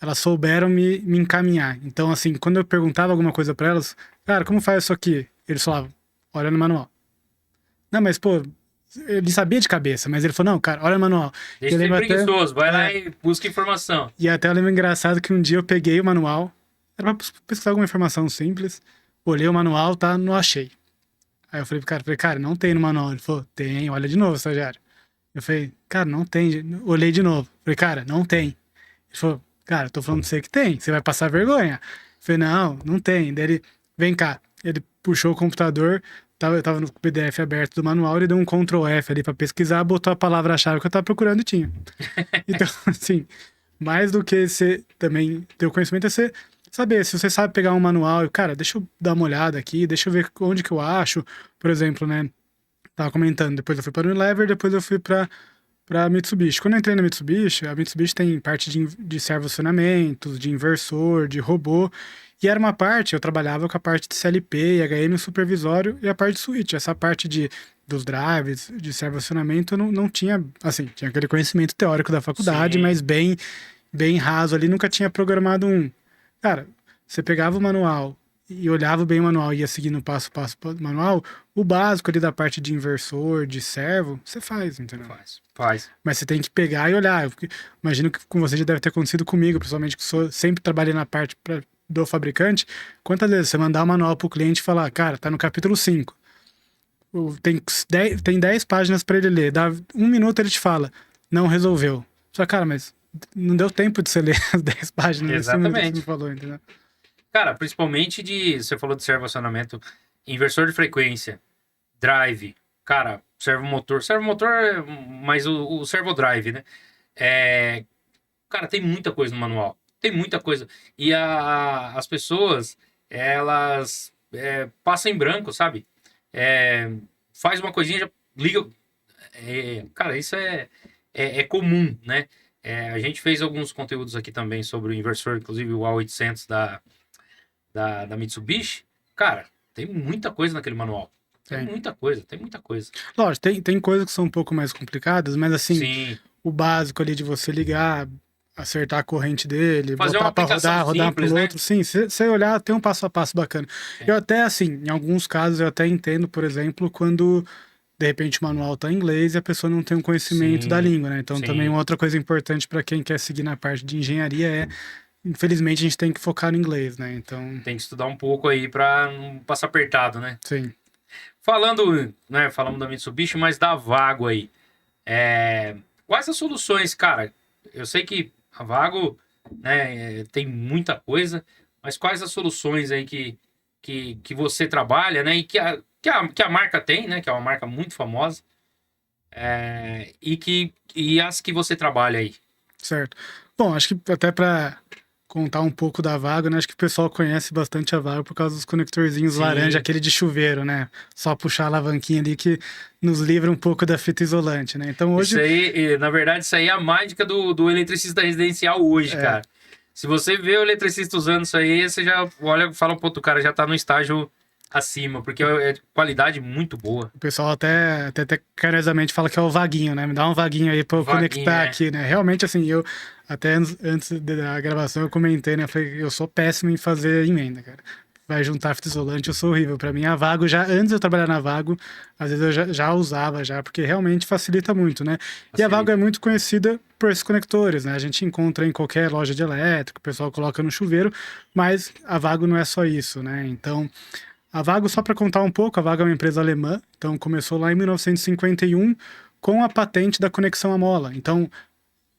elas souberam me encaminhar. Então, assim, quando eu perguntava alguma coisa pra elas, cara, como faz isso aqui? Eles falavam, olha no manual. Não, mas, pô, ele sabia de cabeça, mas ele falou, não, cara, olha no manual.
Deixa
Eu
de ser
lembro até,
preguiçoso, vai lá
é,
e busca informação.
e até eu lembro engraçado que um dia eu peguei o manual, era pra pesquisar alguma informação simples, olhei o manual, tá, não achei. Aí eu falei pro cara, cara, não tem no manual. Ele falou, tem, olha de novo, estagiário. Eu falei, cara, não tem. Olhei de novo. Falei, cara, não tem. Ele falou, cara, eu tô falando pra você que tem, você vai passar vergonha. Eu falei, não, não tem. Daí ele, vem cá. Ele puxou o computador, eu tava no PDF aberto do manual, ele deu um Ctrl F ali pra pesquisar, botou a palavra-chave que eu tava procurando e tinha. Então, assim, mais do que você também ter o conhecimento, é você saber. Se você sabe pegar um manual e, cara, deixa eu dar uma olhada aqui, deixa eu ver onde que eu acho. Por exemplo, né? Tava comentando, depois eu fui para o Unilever, depois eu fui para Mitsubishi. Quando eu entrei na Mitsubishi, a Mitsubishi tem parte de servoacionamentos, de inversor, de robô. E era uma parte, eu trabalhava com a parte de CLP, HM supervisório e a parte de switch. Essa parte dos drives, de servoacionamento, eu não tinha, assim, tinha aquele conhecimento teórico da faculdade,
Sim.
mas bem raso ali, nunca tinha programado um. Cara, você pegava o manual e olhava bem o manual e ia seguindo passo a passo do manual, o básico ali da parte de inversor, de servo, você faz, entendeu?
Faz.
Mas você tem que pegar e olhar. Imagino que com você já deve ter acontecido comigo, principalmente que sempre trabalhei na parte do fabricante. Quantas vezes você mandar o manual pro cliente e falar, cara, tá no capítulo 5. Tem 10 páginas para ele ler. Dá 1 minuto ele te fala, não resolveu. Só, cara, mas não deu tempo de você ler as 10 páginas nesse 1 minuto que você me
Exatamente.
falou, entendeu?
Cara, principalmente você falou de servoacionamento, inversor de frequência, drive, cara, servomotor, mas o servodrive, né? Cara, tem muita coisa no manual, tem muita coisa. E as pessoas, elas passam em branco, sabe? Faz uma coisinha, já liga. Cara, isso é comum, né? A gente fez alguns conteúdos aqui também sobre o inversor, inclusive o A800 da Mitsubishi. Cara, tem muita coisa naquele manual. Tem
Tem.
muita coisa, tem muita coisa.
Lógico, tem coisas que são um pouco mais complicadas, mas assim,
Sim,
o básico ali de você ligar, acertar a corrente dele,
fazer uma
botar pra
aplicação
rodar
simples,
pro
né?
outro. Sim, se você olhar, tem um passo a passo bacana.
É.
Eu até, assim, em alguns casos, eu até entendo, por exemplo, quando de repente o manual tá em inglês e a pessoa não tem um conhecimento da
Sim,
língua, né? Então, também
sim.
uma outra coisa importante para quem quer seguir na parte de engenharia infelizmente, a gente tem que focar no inglês, né? Então,
Tem que estudar um pouco aí pra não passar apertado, né?
sim.
Falando, né? Falamos da Mitsubishi, mas da Vago aí. Quais as soluções, cara? Eu sei que a Vago, né, tem muita coisa, mas quais as soluções aí que você trabalha, né? E que a marca tem, né? Que é uma marca muito famosa. E as que você trabalha aí.
Certo. Bom, acho que até para contar um pouco da Vago, né? Acho que o pessoal conhece bastante a Vago por causa dos conectorzinhos laranja,
Sim.
aquele de chuveiro, né? Só puxar a alavanquinha ali que nos livra um pouco da fita isolante, né? Então
Isso
hoje,
aí, na verdade, isso aí é a mágica do eletricista residencial hoje,
é,
cara. Se você vê o eletricista usando isso aí, você já olha e fala, pô, o cara já tá no estágio acima, porque é de qualidade muito boa.
o pessoal até carinhosamente fala que é o vaguinho, né? Me dá um vaguinho aí pra eu
Vaguinho,
conectar aqui, né? Realmente, assim, eu até antes da gravação eu comentei, né? Eu falei, eu sou péssimo em fazer emenda, cara. Vai juntar fita isolante, eu sou horrível. Pra mim, a Vago, já antes de eu trabalhar na Vago, às vezes eu já usava já, porque realmente facilita muito, né? E a Vago é
Facilita.
muito conhecida por esses conectores, né? A gente encontra em qualquer loja de elétrico, o pessoal coloca no chuveiro, mas a Vago não é só isso, né? Então, a Vago, só para contar um pouco, a Vago é uma empresa alemã, então começou lá em 1951 com a patente da conexão à mola. Então,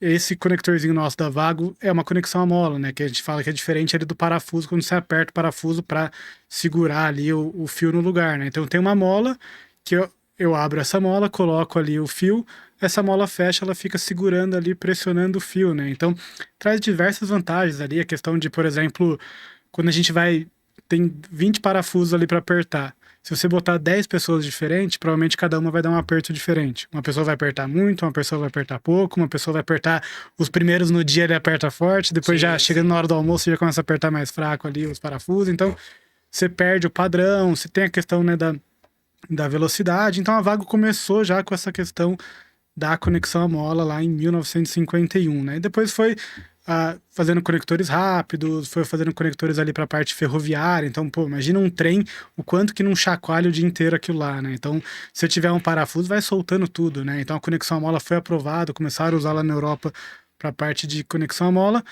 esse conectorzinho nosso da Vago é uma conexão à mola, né? Que a gente fala que é diferente ali do parafuso, quando você aperta o parafuso para segurar ali o fio no lugar, né? Então tem uma mola que eu abro essa mola, coloco ali o fio, essa mola fecha, ela fica segurando ali, pressionando o fio, né? Então traz diversas vantagens ali, a questão de, por exemplo, quando a gente tem 20 parafusos ali para apertar. Se você botar 10 pessoas diferentes, provavelmente cada uma vai dar um aperto diferente. Uma pessoa vai apertar muito, uma pessoa vai apertar pouco, uma pessoa vai apertar os primeiros no dia, ele aperta forte, depois já
Sim,
chegando
sim.
na hora do almoço já começa a apertar mais fraco ali os parafusos. Então você perde o padrão, você tem a questão, né, da velocidade. Então a Vago começou já com essa questão da conexão à mola lá em 1951, né? E depois foi fazendo conectores rápidos, foi fazendo conectores ali para a parte ferroviária. Então, pô, imagina um trem, o quanto que não chacoalha o dia inteiro aquilo lá, né? Então, se tiver um parafuso, vai soltando tudo, né? Então, a conexão à mola foi aprovada, começaram a usar lá na Europa para a parte de conexão à mola.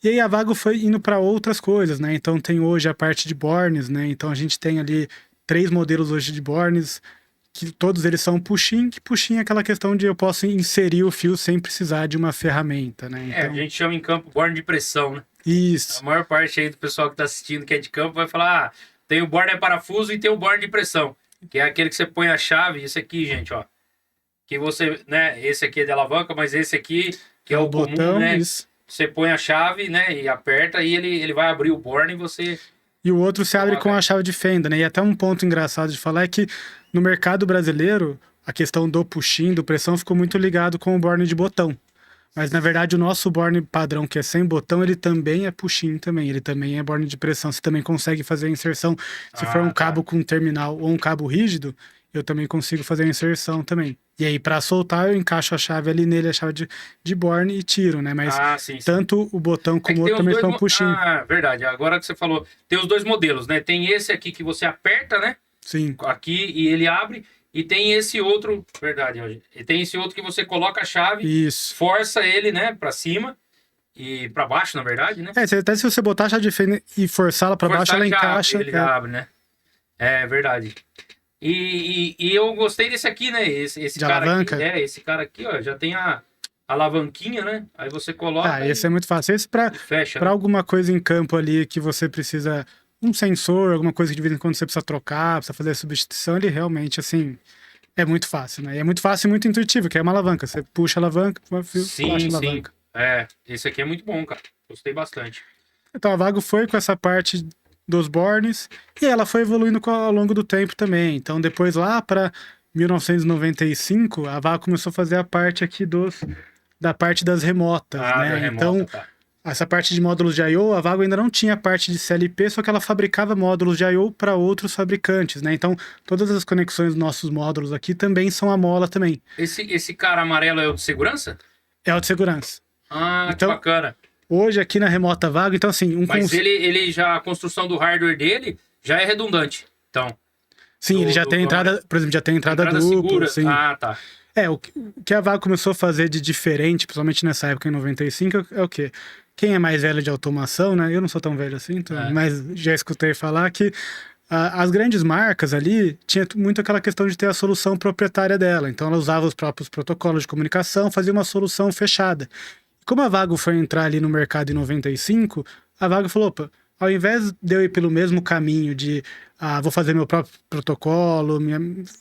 E aí a Vago foi indo para outras coisas, né? Então, tem hoje a parte de bornes, né? Então, a gente tem ali 3 modelos hoje de bornes, que todos eles são push-in, que push-in é aquela questão de eu posso inserir o fio sem precisar de uma ferramenta, né?
A gente chama em campo borne de pressão, né?
Isso.
A maior parte aí do pessoal que tá assistindo que é de campo vai falar, tem o borne parafuso e tem o borne de pressão, que é aquele que você põe a chave, esse aqui, gente, ó, que você, né, esse aqui é de alavanca, mas esse aqui, que é o
botão,
comum, né?
Isso.
Você põe a chave, né, e aperta e ele vai abrir o borne e você...
E o outro se abre com a chave de fenda, né? E até um ponto engraçado de falar é que no mercado brasileiro, a questão do push-in, do pressão, ficou muito ligado com o borne de botão. Mas, na verdade, o nosso borne padrão, que é sem botão, ele também é push-in também. Ele também é borne de pressão. Você também consegue fazer a inserção. Se for um cabo com terminal ou um cabo rígido, eu também consigo fazer a inserção também. E aí, para soltar, eu encaixo a chave ali nele, a chave de borne e tiro, né? Mas tanto o botão como o outro também são push-in.
Verdade. Agora que você falou, tem os dois modelos, né? Tem esse aqui que você aperta, né?
Sim.
Aqui e ele abre. E tem esse outro, verdade, e tem esse outro que você coloca a chave,
Isso.
Força ele, né, pra cima e pra baixo, na verdade, né?
Até se você botar a chave de fenda e forçá-la pra baixo, ela encaixa.
Ele já abre, né? É verdade. E eu gostei desse aqui, né? Esse cara
alavanca?
Aqui, esse cara aqui, ó, já tem a alavanquinha, né? Aí você coloca.
Esse é muito fácil. Esse pra alguma coisa em campo ali que você precisa. Um sensor, alguma coisa que de vez em quando você precisa trocar, precisa fazer a substituição, ele realmente, assim, é muito fácil, né? E é muito fácil e muito intuitivo, que é uma alavanca. Você puxa a alavanca, puxa a alavanca.
Esse aqui é muito bom, cara. Gostei bastante.
Então a Vago foi com essa parte dos bornes e ela foi evoluindo ao longo do tempo também. Então depois lá para 1995, a Vago começou a fazer a parte aqui da parte das remotas, né? Então essa parte de módulos de I/O, a Vago ainda não tinha a parte de CLP, só que ela fabricava módulos de I/O para outros fabricantes, né? Então, todas as conexões dos nossos módulos aqui também são a mola também.
Esse cara amarelo é o de segurança?
É o de segurança.
Então, que bacana.
Hoje aqui na remota Vago, então assim...
Mas ele já, a construção do hardware dele já é redundante, então...
Sim, ele já tem entrada, por exemplo, já tem entrada dupla. Sim.
Tá.
O que a Vago começou a fazer de diferente, principalmente nessa época, em 95, é o quê? Quem é mais velho de automação, né? Eu não sou tão velho assim, mas já escutei falar que as grandes marcas ali tinha muito aquela questão de ter a solução proprietária dela. Então ela usava os próprios protocolos de comunicação, fazia uma solução fechada. Como a Vago foi entrar ali no mercado em 95, a Vago falou, opa, ao invés de eu ir pelo mesmo caminho de vou fazer meu próprio protocolo,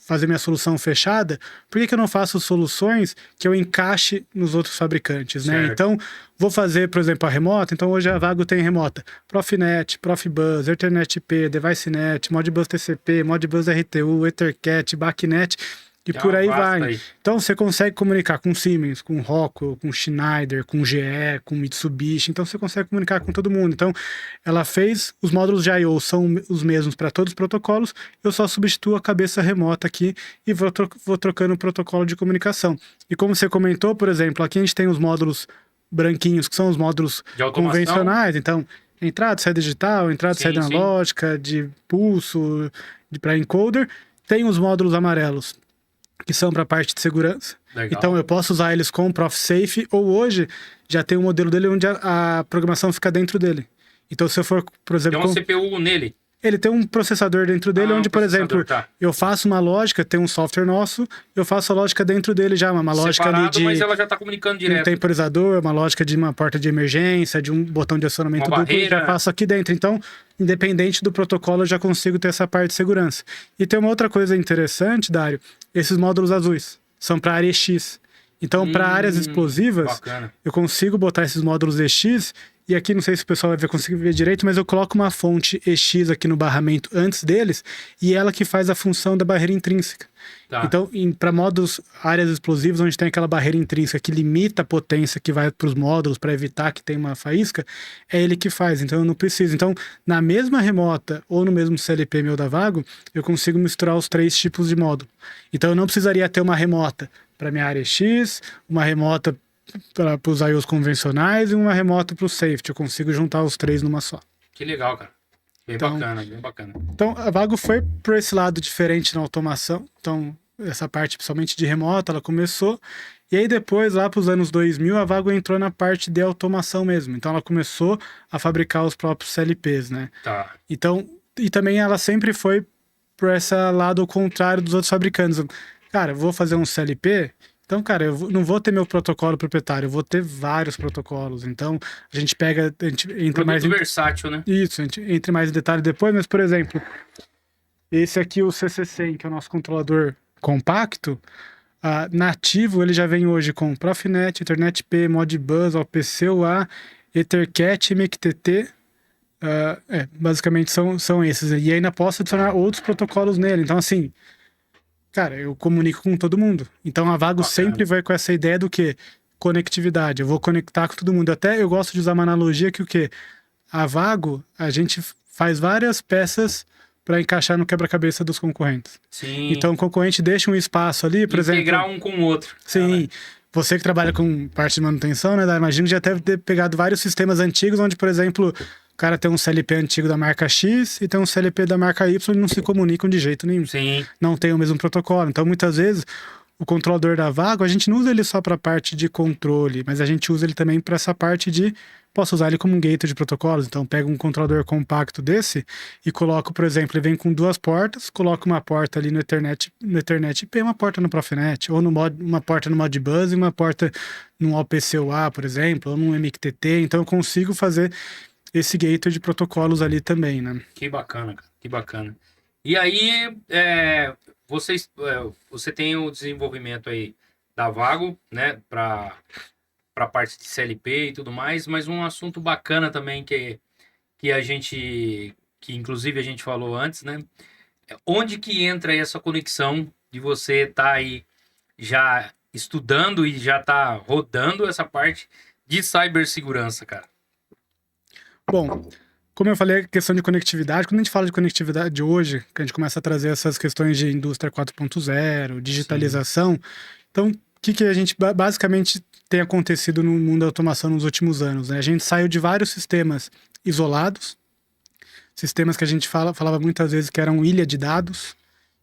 fazer minha solução fechada, por que eu não faço soluções que eu encaixe nos outros fabricantes, né? Então, vou fazer, por exemplo, a remota. Então, hoje a Vago tem remota Profinet, Profibus, Ethernet IP, DeviceNet, Modbus TCP, Modbus RTU, EtherCAT, BACnet... E por aí vai. Então você consegue comunicar com Siemens, com Rockwell, com Schneider, com GE, com Mitsubishi. Então você consegue comunicar com todo mundo. Então ela fez, os módulos de I/O são os mesmos para todos os protocolos. Eu só substituo a cabeça remota aqui e vou trocando o protocolo de comunicação. E como você comentou, por exemplo, aqui a gente tem os módulos branquinhos, que são os módulos convencionais. Então, entrada, saída digital, entrada, saída analógica, de pulso, para encoder. Tem os módulos amarelos, que são para a parte de segurança.
Legal.
Então eu posso usar eles com o ProfSafe, ou hoje já tem um modelo dele onde a programação fica dentro dele. Então se eu for, por exemplo...
Tem um CPU nele?
Ele tem um processador dentro dele, onde, por exemplo, eu faço uma lógica, tem um software nosso, eu faço a lógica dentro dele já, uma lógica ali de...
mas ela já está comunicando direto.
Um temporizador, uma lógica de uma porta de emergência, de um botão de acionamento duplo, eu já faço aqui dentro. Então, independente do protocolo, eu já consigo ter essa parte de segurança. E tem uma outra coisa interessante, Dário, esses módulos azuis são para área X. Então, para áreas explosivas, eu consigo botar esses módulos EX, e aqui não sei se o pessoal vai conseguir ver direito, mas eu coloco uma fonte EX aqui no barramento antes deles, e ela que faz a função da barreira intrínseca. Então, para módulos, áreas explosivas, onde tem aquela barreira intrínseca que limita a potência que vai para os módulos para evitar que tenha uma faísca, é ele que faz. Então, eu não preciso. Então, na mesma remota ou no mesmo CLP meu da Vago, eu consigo misturar os 3 tipos de módulo. Então, eu não precisaria ter uma remota para minha área X, uma remota para os IOs convencionais e uma remota para o safety. Eu consigo juntar os três numa só.
Que legal, cara. Bem
Então,
bacana, bem bacana.
Então, a Vago foi por esse lado diferente na automação. Então, essa parte, principalmente de remota, ela começou. E aí, depois, lá para os anos 2000, a Vago entrou na parte de automação mesmo. Então, ela começou a fabricar os próprios CLPs, né?
Tá.
Então, e também ela sempre foi por esse lado ao contrário dos outros fabricantes. Cara, eu vou fazer um CLP, então, cara, não vou ter meu protocolo proprietário, eu vou ter vários protocolos. Então, a gente entra mais
versátil, né?
Isso, a gente entra mais em detalhe depois, mas, por exemplo, esse aqui, o CC100, que é o nosso controlador compacto, nativo, ele já vem hoje com Profinet, Ethernet-P, Modbus, OPC UA, EtherCAT, MQTT. Basicamente são esses. E ainda posso adicionar outros protocolos nele. Então, assim, cara, eu comunico com todo mundo. Então, a Vago sempre vai com essa ideia do quê? Conectividade. Eu vou conectar com todo mundo. Até eu gosto de usar uma analogia que o quê? A Vago, a gente faz várias peças para encaixar no quebra-cabeça dos concorrentes.
Sim.
Então, o concorrente deixa um espaço ali, por exemplo...
Integrar um com o outro.
Sim. Você que trabalha com parte de manutenção, né? Imagino que já deve ter pegado vários sistemas antigos, onde, por exemplo, o cara tem um CLP antigo da marca X e tem um CLP da marca Y e não se comunicam de jeito nenhum.
Sim.
Não tem o mesmo protocolo. Então, muitas vezes, o controlador da Vago, a gente não usa ele só para a parte de controle, mas a gente usa ele também para essa parte de... Posso usar ele como um gateway de protocolos. Então, pego um controlador compacto desse e coloco, por exemplo, ele vem com duas portas, coloco uma porta ali no Ethernet IP, uma porta no Profinet, ou uma porta no Modbus e uma porta no OPC UA, por exemplo, ou no MQTT. Então, eu consigo fazer esse gateway de protocolos ali também, né?
Que bacana, cara. Que bacana. E aí, você tem o desenvolvimento aí da Vago, né, para a parte de CLP e tudo mais, mas um assunto bacana também que inclusive a gente falou antes, né? Onde que entra aí essa conexão de você estar aí já estudando e já tá rodando essa parte de cibersegurança, cara?
Bom, como eu falei, a questão de conectividade, quando a gente fala de conectividade hoje, que a gente começa a trazer essas questões de indústria 4.0, digitalização, então o que a gente basicamente tem acontecido no mundo da automação nos últimos anos, né? A gente saiu de vários sistemas isolados, sistemas que a gente falava muitas vezes que eram ilha de dados.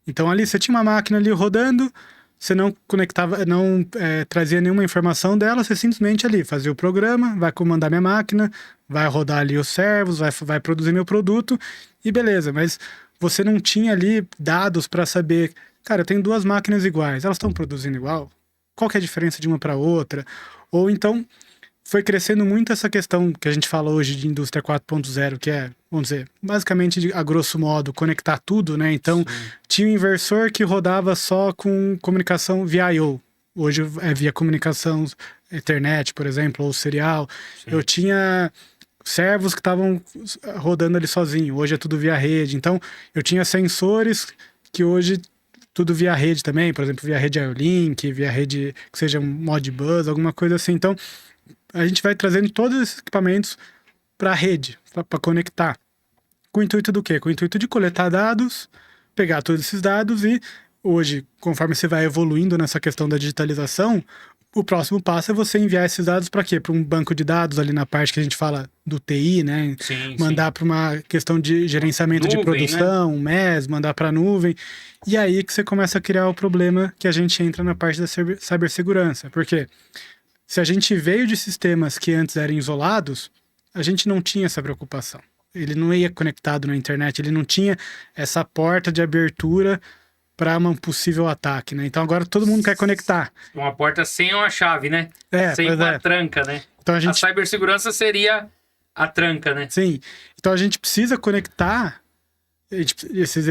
Então ali você tinha uma máquina ali rodando, você não conectava, não trazia nenhuma informação dela, você simplesmente ali fazia o programa, vai comandar minha máquina, vai rodar ali os servos, vai produzir meu produto e beleza. Mas você não tinha ali dados para saber, cara, eu tenho duas máquinas iguais, elas estão produzindo igual? Qual que é a diferença de uma para outra? Ou então foi crescendo muito essa questão que a gente fala hoje de indústria 4.0, que é, vamos dizer, basicamente, a grosso modo, conectar tudo, né? Então, tinha um inversor que rodava só com comunicação via I/O. Hoje é via comunicação Ethernet, por exemplo, ou serial. Sim. Eu tinha servos que estavam rodando ali sozinho. Hoje é tudo via rede. Então, eu tinha sensores que hoje tudo via rede também, por exemplo, via rede IO-Link, via rede que seja um Modbus, alguma coisa assim. Então, a gente vai trazendo todos esses equipamentos para a rede, para conectar. Com o intuito do quê? Com o intuito de coletar dados, pegar todos esses dados e hoje, conforme você vai evoluindo nessa questão da digitalização, o próximo passo é você enviar esses dados para quê? Para um banco de dados ali na parte que a gente fala do TI, né?
Sim,
mandar para uma questão de gerenciamento nuvem, de produção, né? MES, mandar para a nuvem. E aí que você começa a criar o problema que a gente entra na parte da cibersegurança. Por quê? Se a gente veio de sistemas que antes eram isolados, a gente não tinha essa preocupação. Ele não ia conectado na internet, ele não tinha essa porta de abertura para um possível ataque, né? Então agora todo mundo quer conectar.
Uma porta sem uma chave, né? Sem uma tranca, né?
Então
a cibersegurança seria a tranca, né?
Sim. Então a gente precisa conectar esses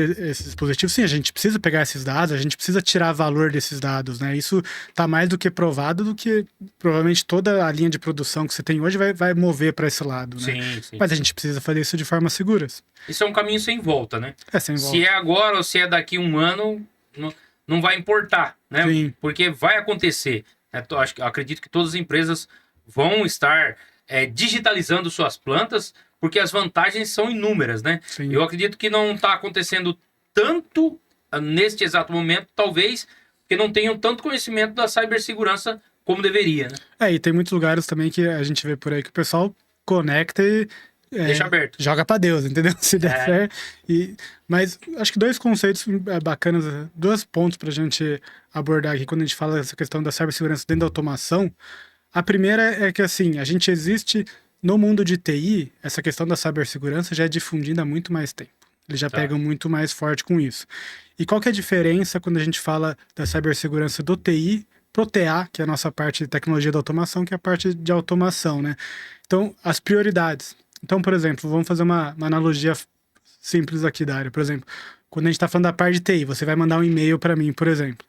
dispositivos, sim, a gente precisa pegar esses dados, a gente precisa tirar valor desses dados, né? Isso está mais do que provado, do que provavelmente toda a linha de produção que você tem hoje vai mover para esse lado, né?
Sim.
Mas a gente precisa fazer isso de forma segura.
Isso é um caminho sem volta, né?
Sem volta.
Se é agora ou se é daqui um ano, não vai importar, né?
Sim.
Porque vai acontecer. Acredito que todas as empresas vão estar digitalizando suas plantas, porque as vantagens são inúmeras, né?
Sim.
Eu acredito que não está acontecendo tanto neste exato momento, talvez, porque não tenham tanto conhecimento da cibersegurança como deveria, né?
E tem muitos lugares também que a gente vê por aí que o pessoal conecta e
Deixa aberto.
joga pra Deus, entendeu? Se der
É.
certo. Mas acho que dois conceitos bacanas, dois pontos pra gente abordar aqui quando a gente fala dessa questão da cibersegurança dentro da automação. A primeira é que, assim, a gente existe no mundo de TI, essa questão da cibersegurança já é difundida há muito mais tempo. Eles já pegam muito mais forte com isso. E qual que é a diferença quando a gente fala da cibersegurança do TI pro TA, que é a nossa parte de tecnologia da automação, que é a parte de automação, né? Então, as prioridades. Então, por exemplo, vamos fazer uma analogia simples aqui da área. Por exemplo, quando a gente está falando da parte de TI, você vai mandar um e-mail para mim, por exemplo.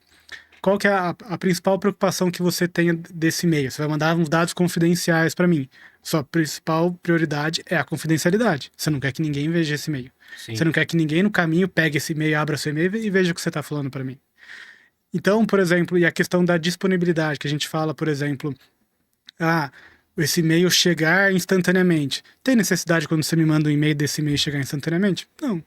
Qual que é a principal preocupação que você tenha desse e-mail? Você vai mandar uns dados confidenciais para mim. Sua principal prioridade é a confidencialidade. Você não quer que ninguém veja esse e-mail.
Sim.
Você não quer que ninguém no caminho pegue esse e-mail, abra seu e-mail e veja o que você está falando para mim. Então, por exemplo, e a questão da disponibilidade, que a gente fala, por exemplo, esse e-mail chegar instantaneamente. Tem necessidade quando você me manda um e-mail desse e-mail chegar instantaneamente? Não.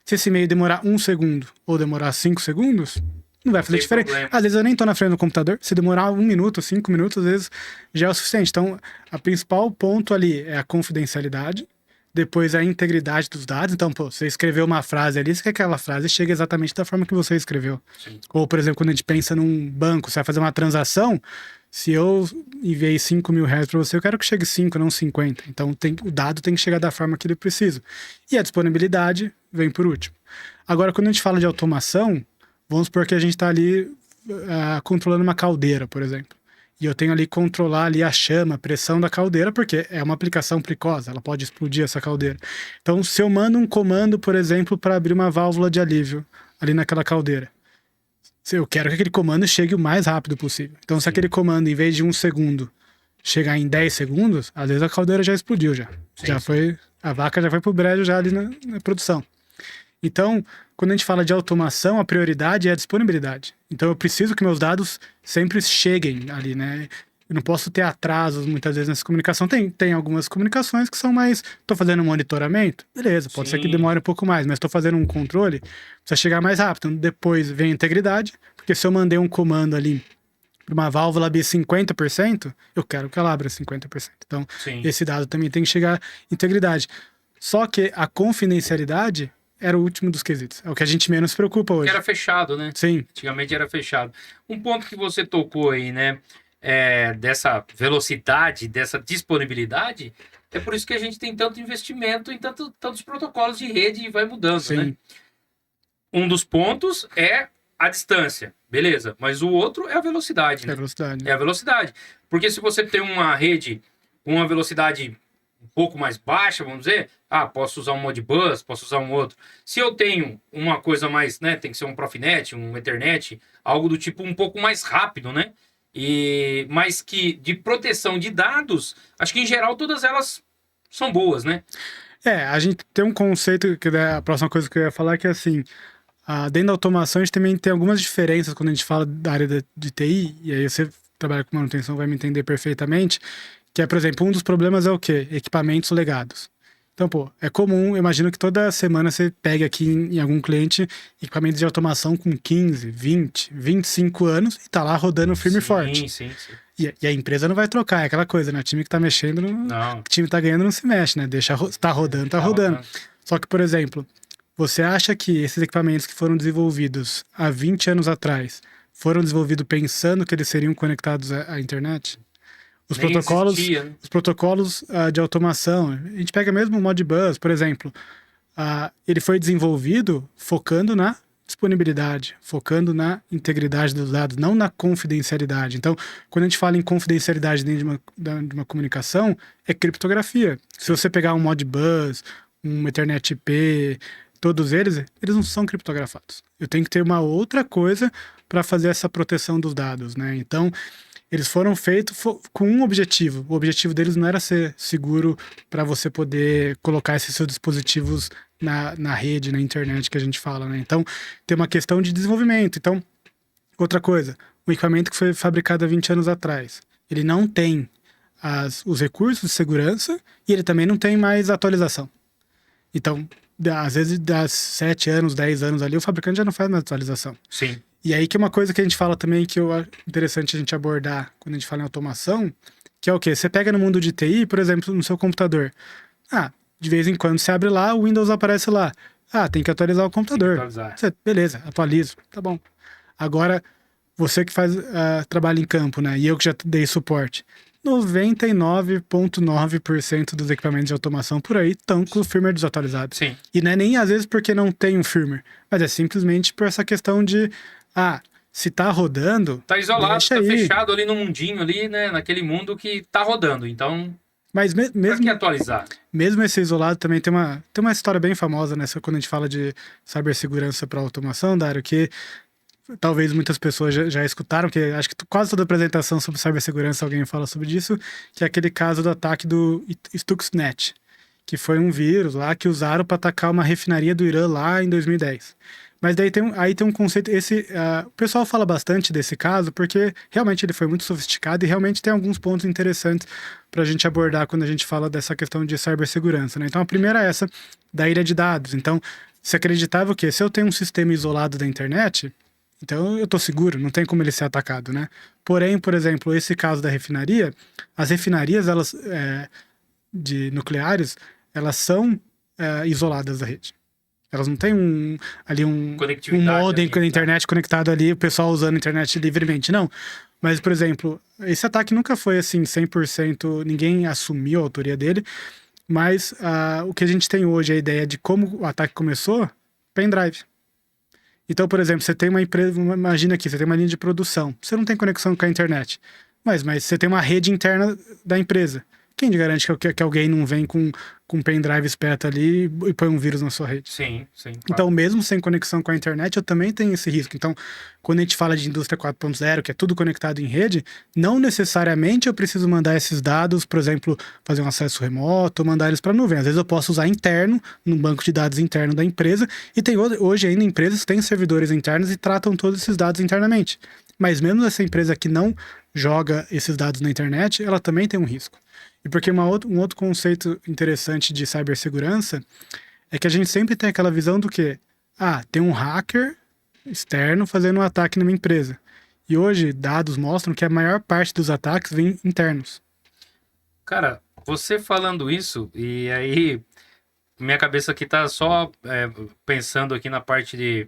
Se esse e-mail demorar 1 segundo ou demorar 5 segundos, não vai fazer diferença.
Problema.
Às vezes eu nem tô na frente do computador. Se demorar 1 minuto, 5 minutos, às vezes já é o suficiente. Então, a principal ponto ali é a confidencialidade, depois a integridade dos dados. Então, pô, você escreveu uma frase ali, você quer que aquela frase chegue exatamente da forma que você escreveu.
Sim.
Ou, por exemplo, quando a gente pensa num banco, você vai fazer uma transação, se eu enviei 5 mil reais para você, eu quero que chegue 5, não 50. Então, o dado tem que chegar da forma que ele precisa. E a disponibilidade vem por último. Agora, quando a gente fala de automação, vamos supor que a gente está ali controlando uma caldeira, por exemplo. E eu tenho ali que controlar ali a chama, a pressão da caldeira, porque é uma aplicação precoce, ela pode explodir essa caldeira. Então, se eu mando um comando, por exemplo, para abrir uma válvula de alívio ali naquela caldeira, eu quero que aquele comando chegue o mais rápido possível. Então, se aquele comando, em vez de 1 segundo, chegar em 10 segundos, às vezes a caldeira já explodiu já. A vaca já foi pro brejo já ali na produção. Então, quando a gente fala de automação, a prioridade é a disponibilidade. Então, eu preciso que meus dados sempre cheguem ali, né? Eu não posso ter atrasos muitas vezes nessa comunicação. Tem algumas comunicações que são mais... Estou fazendo um monitoramento? Beleza, pode ser que demore um pouco mais, mas estou fazendo um controle, precisa chegar mais rápido. Então, depois vem a integridade, porque se eu mandei um comando ali para uma válvula abrir 50%, eu quero que ela abra 50%. Então, esse dado também tem que chegar integridade. Só que a confidencialidade era o último dos quesitos. É o que a gente menos se preocupa hoje.
Era fechado, né?
Sim.
Antigamente era fechado. Um ponto que você tocou aí, né? Dessa velocidade, dessa disponibilidade, é por isso que a gente tem tanto investimento em tantos protocolos de rede e vai mudando,
Sim.
né? Um dos pontos é a distância, beleza, mas o outro é a velocidade, né?
É a velocidade.
É a velocidade. Porque se você tem uma rede com uma velocidade um pouco mais baixa, vamos dizer, posso usar um Modbus, posso usar um outro. Se eu tenho uma coisa mais, né, tem que ser um Profinet, um Ethernet, algo do tipo um pouco mais rápido, né? Mas que de proteção de dados, acho que em geral todas elas são boas, né?
A gente tem um conceito, que é a próxima coisa que eu ia falar, que é assim, dentro da automação a gente também tem algumas diferenças quando a gente fala da área de TI, e aí você trabalha com manutenção vai me entender perfeitamente, que é, por exemplo, um dos problemas é o quê? Equipamentos legados. Então, é comum, eu imagino que toda semana você pegue aqui em algum cliente equipamentos de automação com 15, 20, 25 anos e tá lá rodando firme e forte.
Sim.
E a empresa não vai trocar, é aquela coisa, né? O time que tá mexendo, o time tá ganhando não se mexe, né? Deixa, tá rodando, tá rodando. Só que, por exemplo, você acha que esses equipamentos que foram desenvolvidos há 20 anos atrás foram desenvolvidos pensando que eles seriam conectados à internet? Os protocolos de automação, a gente pega mesmo o Modbus, por exemplo, ele foi desenvolvido focando na disponibilidade, focando na integridade dos dados, não na confidencialidade. Então, quando a gente fala em confidencialidade dentro de uma comunicação, é criptografia. Se você pegar um Modbus, um Ethernet IP, todos eles não são criptografados. Eu tenho que ter uma outra coisa para fazer essa proteção dos dados, né? Então, eles foram feitos com um objetivo. O objetivo deles não era ser seguro para você poder colocar esses seus dispositivos na rede, na internet que a gente fala, né? Então, tem uma questão de desenvolvimento. Então, outra coisa, o equipamento que foi fabricado há 20 anos atrás, ele não tem os recursos de segurança e ele também não tem mais atualização. Então, às vezes, das 7 anos, 10 anos ali, o fabricante já não faz mais atualização.
Sim.
E aí que é uma coisa que a gente fala também que eu acho interessante a gente abordar quando a gente fala em automação, que é o quê? Você pega no mundo de TI, por exemplo, no seu computador. Ah, de vez em quando você abre lá, o Windows aparece lá. Ah, tem que atualizar o
Tem que
computador.
atualizar.
Beleza, atualizo. Tá bom. Agora, você que faz trabalho em campo, né? E eu que já dei suporte. 99,9% dos equipamentos de automação por aí estão com o firmware desatualizado.
Sim.
E não é nem às vezes porque não tem um firmware, mas é simplesmente por essa questão de, se tá rodando,
Tá isolado,
deixa
tá
aí.
fechado ali no mundinho ali, né? Naquele mundo que tá rodando. Então,
Mas
pra
mesmo,
que atualizar?
mesmo esse isolado também tem uma história bem famosa nessa quando a gente fala de cibersegurança para automação, Dário, que talvez muitas pessoas já escutaram, que acho que quase toda apresentação sobre cibersegurança alguém fala sobre isso, que é aquele caso do ataque do Stuxnet, que foi um vírus lá que usaram para atacar uma refinaria do Irã lá em 2010. Mas daí tem um conceito, o pessoal fala bastante desse caso porque realmente ele foi muito sofisticado e realmente tem alguns pontos interessantes para a gente abordar quando a gente fala dessa questão de cibersegurança, né? Então a primeira é essa da ilha de dados. Então, se acreditava o quê? Se eu tenho um sistema isolado da internet, então eu tô seguro, não tem como ele ser atacado, né? Porém, por exemplo, esse caso da refinaria, as refinarias, elas de nucleares, elas são isoladas da rede. Elas não têm um
Conectividade
modem
ali,
com a
tá?
internet conectado ali, o pessoal usando a internet livremente, não. Mas, por exemplo, esse ataque nunca foi assim 100%, ninguém assumiu a autoria dele, mas o que a gente tem hoje, a ideia de como o ataque começou, pendrive. Então, por exemplo, você tem uma empresa, imagina aqui, você tem uma linha de produção, você não tem conexão com a internet, mas você tem uma rede interna da empresa. Quem te garante que alguém não vem com um pendrive esperto ali e põe um vírus na sua rede?
Sim, sim.
Então, mesmo sem conexão com a internet, eu também tenho esse risco. Então, quando a gente fala de indústria 4.0, que é tudo conectado em rede, não necessariamente eu preciso mandar esses dados, por exemplo, fazer um acesso remoto, ou mandar eles para a nuvem. Às vezes eu posso usar interno, num banco de dados interno da empresa, e tem hoje ainda empresas que têm servidores internos e tratam todos esses dados internamente. Mas mesmo essa empresa que não joga esses dados na internet, ela também tem um risco. E porque um outro conceito interessante de cibersegurança é que a gente sempre tem aquela visão do que, tem um hacker externo fazendo um ataque numa empresa. E hoje, dados mostram que a maior parte dos ataques vem internos.
Cara, você falando isso, e aí minha cabeça aqui tá só pensando aqui na parte de...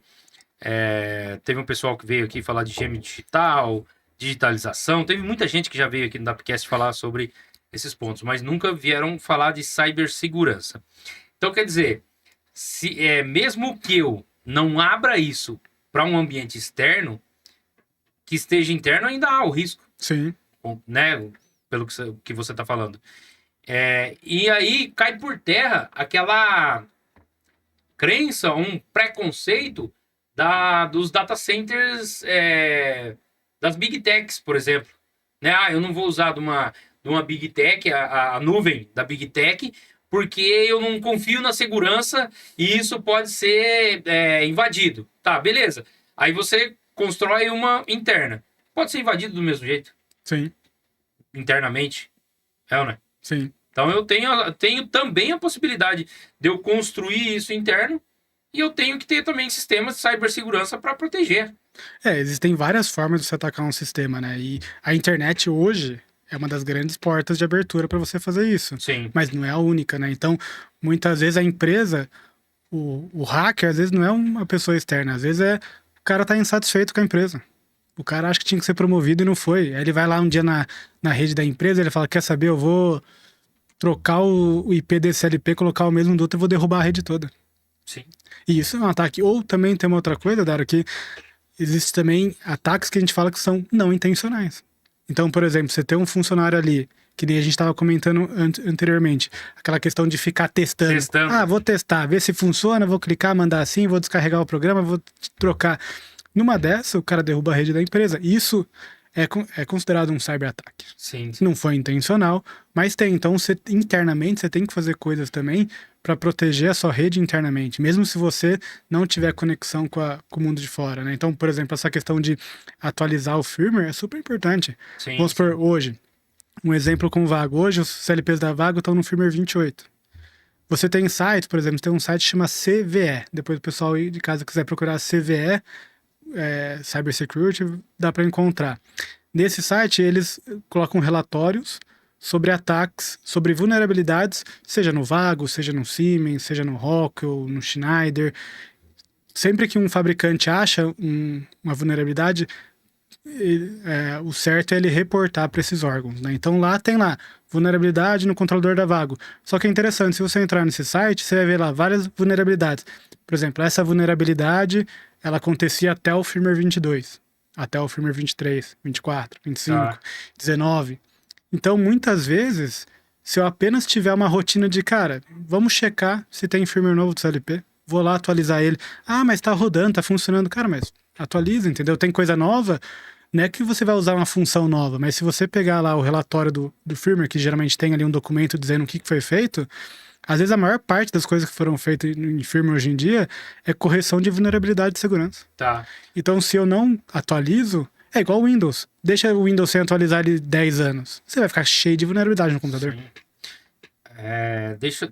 teve um pessoal que veio aqui falar de gêmeo digital, digitalização. Teve muita gente que já veio aqui no Dapcast falar sobre esses pontos, mas nunca vieram falar de cibersegurança. Então, quer dizer, mesmo que eu não abra isso para um ambiente externo, que esteja interno, ainda há o risco.
Sim.
Né? Pelo que você está falando. E aí cai por terra aquela crença, um preconceito dos data centers, das big techs, por exemplo. Né? Eu não vou usar de uma big tech, a nuvem da big tech, porque eu não confio na segurança e isso pode ser invadido. Tá, beleza. Aí você constrói uma interna. Pode ser invadido do mesmo jeito.
Sim.
Internamente. É ou não é?
Sim.
Então eu tenho também a possibilidade de eu construir isso interno e eu tenho que ter também sistemas de cibersegurança para proteger.
Existem várias formas de você atacar um sistema, né? E a internet hoje é uma das grandes portas de abertura para você fazer isso.
Sim.
Mas não é a única, né? Então, muitas vezes a empresa, o hacker, às vezes não é uma pessoa externa, às vezes o cara tá insatisfeito com a empresa. O cara acha que tinha que ser promovido e não foi. Aí ele vai lá um dia na rede da empresa, ele fala, quer saber, eu vou trocar o IP desse LP, colocar o mesmo do outro e vou derrubar a rede toda.
Sim.
E isso é um ataque. Ou também tem uma outra coisa, Dara, que existe também ataques que a gente fala que são não intencionais. Então, por exemplo, você tem um funcionário ali, que nem a gente estava comentando anteriormente, aquela questão de ficar testando. Vou testar, ver se funciona, vou clicar, mandar assim, vou descarregar o programa, vou trocar. Numa dessa, o cara derruba a rede da empresa. Isso é considerado um cyberataque.
Sim.
Não foi intencional, mas tem. Então, internamente, você tem que fazer coisas também para proteger a sua rede internamente, mesmo se você não tiver conexão com o mundo de fora, né? Então, por exemplo, essa questão de atualizar o firmware é super importante.
Sim,
Vamos supor, hoje, um exemplo com o Vago. Hoje, os CLPs da Vago estão no firmware 28. Você tem sites, por exemplo, tem um site que chama CVE. Depois o pessoal aí de casa quiser procurar CVE, Cybersecurity, dá para encontrar. Nesse site, eles colocam relatórios sobre ataques, sobre vulnerabilidades, seja no Vago, seja no Siemens, seja no Rockwell, no Schneider. Sempre que um fabricante acha uma vulnerabilidade, o certo é ele reportar para esses órgãos, né? Então tem lá, vulnerabilidade no controlador da Vago. Só que é interessante, se você entrar nesse site, você vai ver lá várias vulnerabilidades. Por exemplo, essa vulnerabilidade, ela acontecia até o firmware 22, até o firmware 23, 24, 25, 19. Então, muitas vezes, se eu apenas tiver uma rotina de, cara, vamos checar se tem firmware novo do CLP, vou lá atualizar ele. Ah, mas tá rodando, tá funcionando. Cara, mas atualiza, entendeu? Tem coisa nova, não é que você vai usar uma função nova, mas se você pegar lá o relatório do firmware, que geralmente tem ali um documento dizendo o que foi feito, às vezes a maior parte das coisas que foram feitas em firmware hoje em dia é correção de vulnerabilidade de segurança.
Tá.
Então, se eu não atualizo, é igual o Windows. Deixa o Windows sem atualizar ele 10 anos. Você vai ficar cheio de vulnerabilidade no computador.
Sim.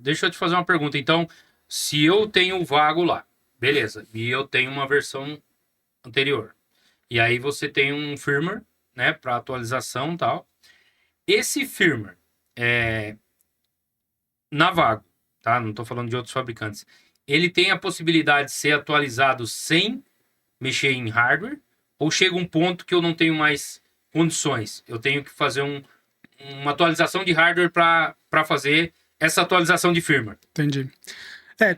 Deixa eu te fazer uma pergunta. Então, se eu tenho o Vago lá, beleza, e eu tenho uma versão anterior, e aí você tem um firmware, né, para atualização e tal. Esse firmware, na Vago, tá? Não estou falando de outros fabricantes. Ele tem a possibilidade de ser atualizado sem mexer em hardware? Ou chega um ponto que eu não tenho mais condições? Eu tenho que fazer uma atualização de hardware para fazer essa atualização de firmware.
Entendi.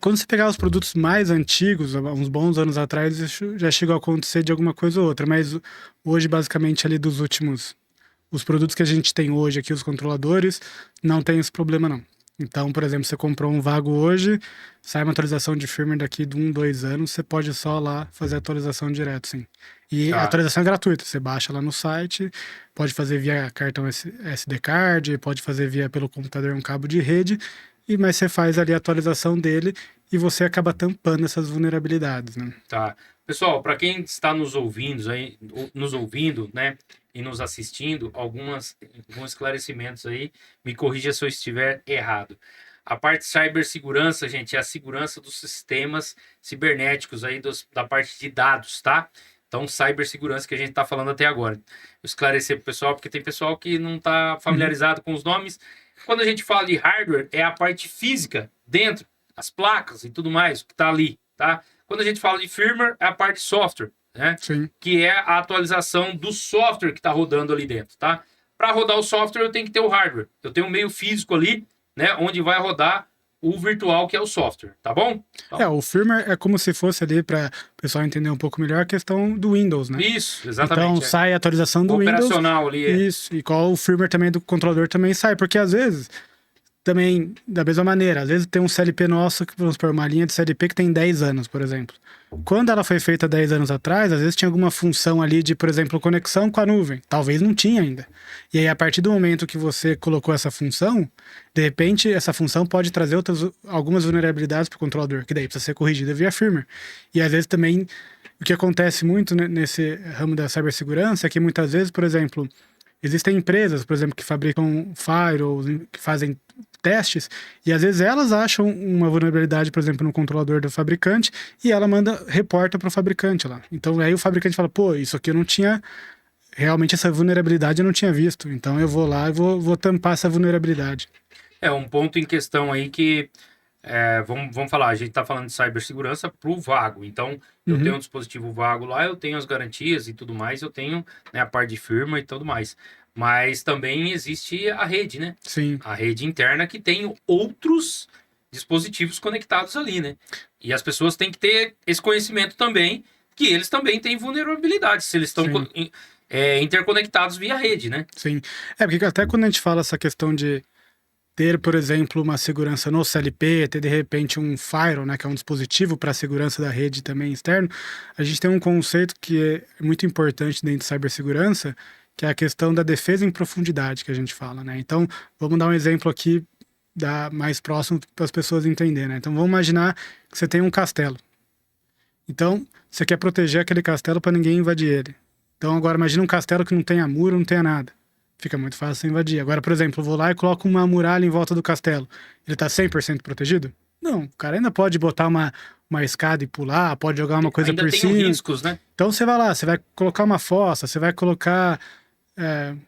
Quando você pegar os produtos mais antigos, uns bons anos atrás, isso já chegou a acontecer de alguma coisa ou outra, mas hoje, basicamente, ali dos últimos... Os produtos que a gente tem hoje aqui, os controladores, não tem esse problema, não. Então, por exemplo, você comprou um Vago hoje, sai uma atualização de firmware daqui de 2 anos, você pode só lá fazer a atualização direto, sim. E a atualização é gratuita, você baixa lá no site, pode fazer via cartão SD card, pode fazer pelo computador um cabo de rede, mas você faz ali a atualização dele e você acaba tampando essas vulnerabilidades, né?
Tá. Pessoal, para quem está nos ouvindo, né, e nos assistindo, alguns esclarecimentos aí, me corrija se eu estiver errado. A parte de cibersegurança, gente, é a segurança dos sistemas cibernéticos aí, da parte de dados, tá? Então, cibersegurança que a gente está falando até agora. Vou esclarecer para o pessoal, porque tem pessoal que não está familiarizado com os nomes. Quando a gente fala de hardware, é a parte física, dentro, as placas e tudo mais, que está ali, tá? Quando a gente fala de firmware, é a parte de software, né?
Sim.
Que é a atualização do software que está rodando ali dentro, tá? Para rodar o software, eu tenho que ter o hardware. Eu tenho um meio físico ali, né? Onde vai rodar o virtual, que é o software, tá bom? Então,
o firmware é como se fosse ali, para o pessoal entender um pouco melhor, a questão do Windows, né?
Isso, exatamente.
Então, sai a atualização do
o
Windows.
operacional ali.
Isso, e qual o firmware também do controlador também sai, porque às vezes... Também, da mesma maneira, às vezes tem um CLP nosso, vamos supor, uma linha de CLP que tem 10 anos, por exemplo. Quando ela foi feita 10 anos atrás, às vezes tinha alguma função ali de, por exemplo, conexão com a nuvem. Talvez não tinha ainda. E aí, a partir do momento que você colocou essa função, de repente, essa função pode trazer algumas vulnerabilidades para o controlador, que daí precisa ser corrigida via firmware. E às vezes também, o que acontece muito nesse ramo da cibersegurança é que muitas vezes, por exemplo, existem empresas, por exemplo, que fabricam firewalls, que fazem testes, e às vezes elas acham uma vulnerabilidade, por exemplo, no controlador do fabricante, e ela reporta para o fabricante lá. Então aí o fabricante fala, pô, isso aqui eu não tinha, realmente essa vulnerabilidade eu não tinha visto, então eu vou lá e vou tampar essa vulnerabilidade.
Um ponto em questão aí que, vamos falar, a gente está falando de cibersegurança para o Vago, então eu tenho um dispositivo Vago lá, eu tenho as garantias e tudo mais, eu tenho, né, a parte de firma e tudo mais. Mas também existe a rede, né?
Sim.
A rede interna que tem outros dispositivos conectados ali, né? E as pessoas têm que ter esse conhecimento também, que eles também têm vulnerabilidades, se eles estão interconectados via rede, né?
Sim. Porque até quando a gente fala essa questão de ter, por exemplo, uma segurança no CLP, ter de repente um firewall, né, que é um dispositivo para a segurança da rede também externo, a gente tem um conceito que é muito importante dentro de cibersegurança, que é a questão da defesa em profundidade que a gente fala, né? Então, vamos dar um exemplo aqui mais próximo para as pessoas entenderem, né? Então, vamos imaginar que você tem um castelo. Então, você quer proteger aquele castelo para ninguém invadir ele. Então, agora, imagina um castelo que não tenha muro, não tenha nada. Fica muito fácil você invadir. Agora, por exemplo, eu vou lá e coloco uma muralha em volta do castelo. Ele está 100% protegido? Não, o cara ainda pode botar uma escada e pular, pode jogar uma coisa
Ainda
por
tem
cima.
riscos, né?
Então você vai lá, você vai colocar uma fossa, você vai colocar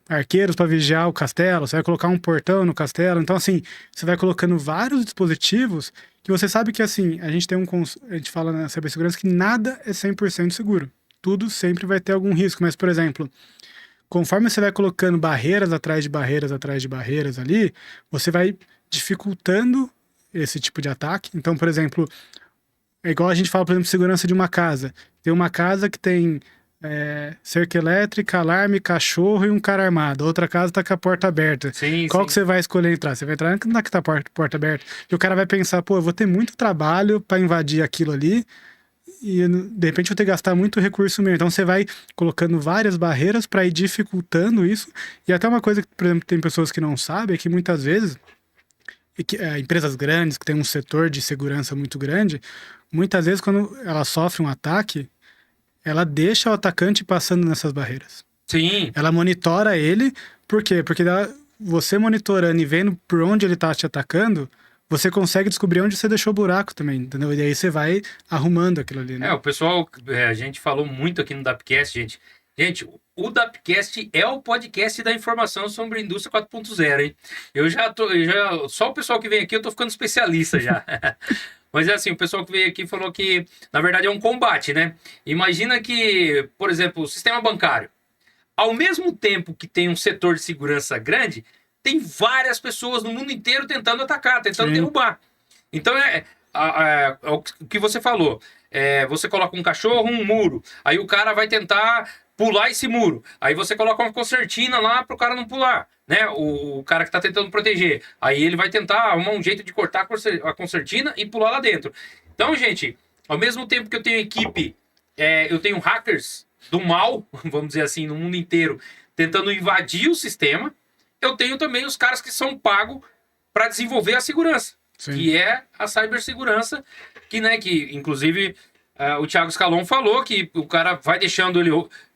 arqueiros para vigiar o castelo, você vai colocar um portão no castelo. Então, assim, você vai colocando vários dispositivos que você sabe que, assim, a gente tem a gente fala na cibersegurança que nada é 100% seguro. Tudo sempre vai ter algum risco. Mas, por exemplo, conforme você vai colocando barreiras atrás de barreiras atrás de barreiras ali, você vai dificultando esse tipo de ataque. Então, por exemplo, é igual a gente fala, por exemplo, segurança de uma casa. Tem uma casa que tem cerca elétrica, alarme, cachorro e um cara armado. A outra casa tá com a porta aberta.
Sim,
Qual
sim.
que você vai escolher entrar? Você vai entrar na que tá a porta aberta. E o cara vai pensar, pô, eu vou ter muito trabalho para invadir aquilo ali e de repente eu vou ter que gastar muito recurso meu. Então você vai colocando várias barreiras para ir dificultando isso. E até uma coisa que, por exemplo, tem pessoas que não sabem é que muitas vezes empresas grandes que têm um setor de segurança muito grande, muitas vezes quando ela sofre um ataque, ela deixa o atacante passando nessas barreiras.
Sim.
Ela monitora ele, por quê? Porque você monitorando e vendo por onde ele tá te atacando, você consegue descobrir onde você deixou o buraco também, entendeu? E aí você vai arrumando aquilo ali, né?
O pessoal, a gente falou muito aqui no Dapcast, gente. Gente, o Dapcast é o podcast da informação sobre a indústria 4.0, hein? Só o pessoal que vem aqui, eu tô ficando especialista já. Mas é assim, o pessoal que veio aqui falou que, na verdade, é um combate, né? Imagina que, por exemplo, o sistema bancário. Ao mesmo tempo que tem um setor de segurança grande, tem várias pessoas no mundo inteiro tentando atacar, tentando derrubar. Então, é o que você falou. Você coloca um cachorro, um muro. Aí o cara vai tentar pular esse muro. Aí você coloca uma concertina lá para o cara não pular, né? O cara que está tentando proteger. Aí ele vai tentar arrumar um jeito de cortar a concertina e pular lá dentro. Então, gente, ao mesmo tempo que eu tenho equipe, eu tenho hackers do mal, vamos dizer assim, no mundo inteiro, tentando invadir o sistema, eu tenho também os caras que são pagos para desenvolver a segurança. Sim. Que é a cibersegurança, que inclusive o Thiago Scalon falou que o cara vai deixando ele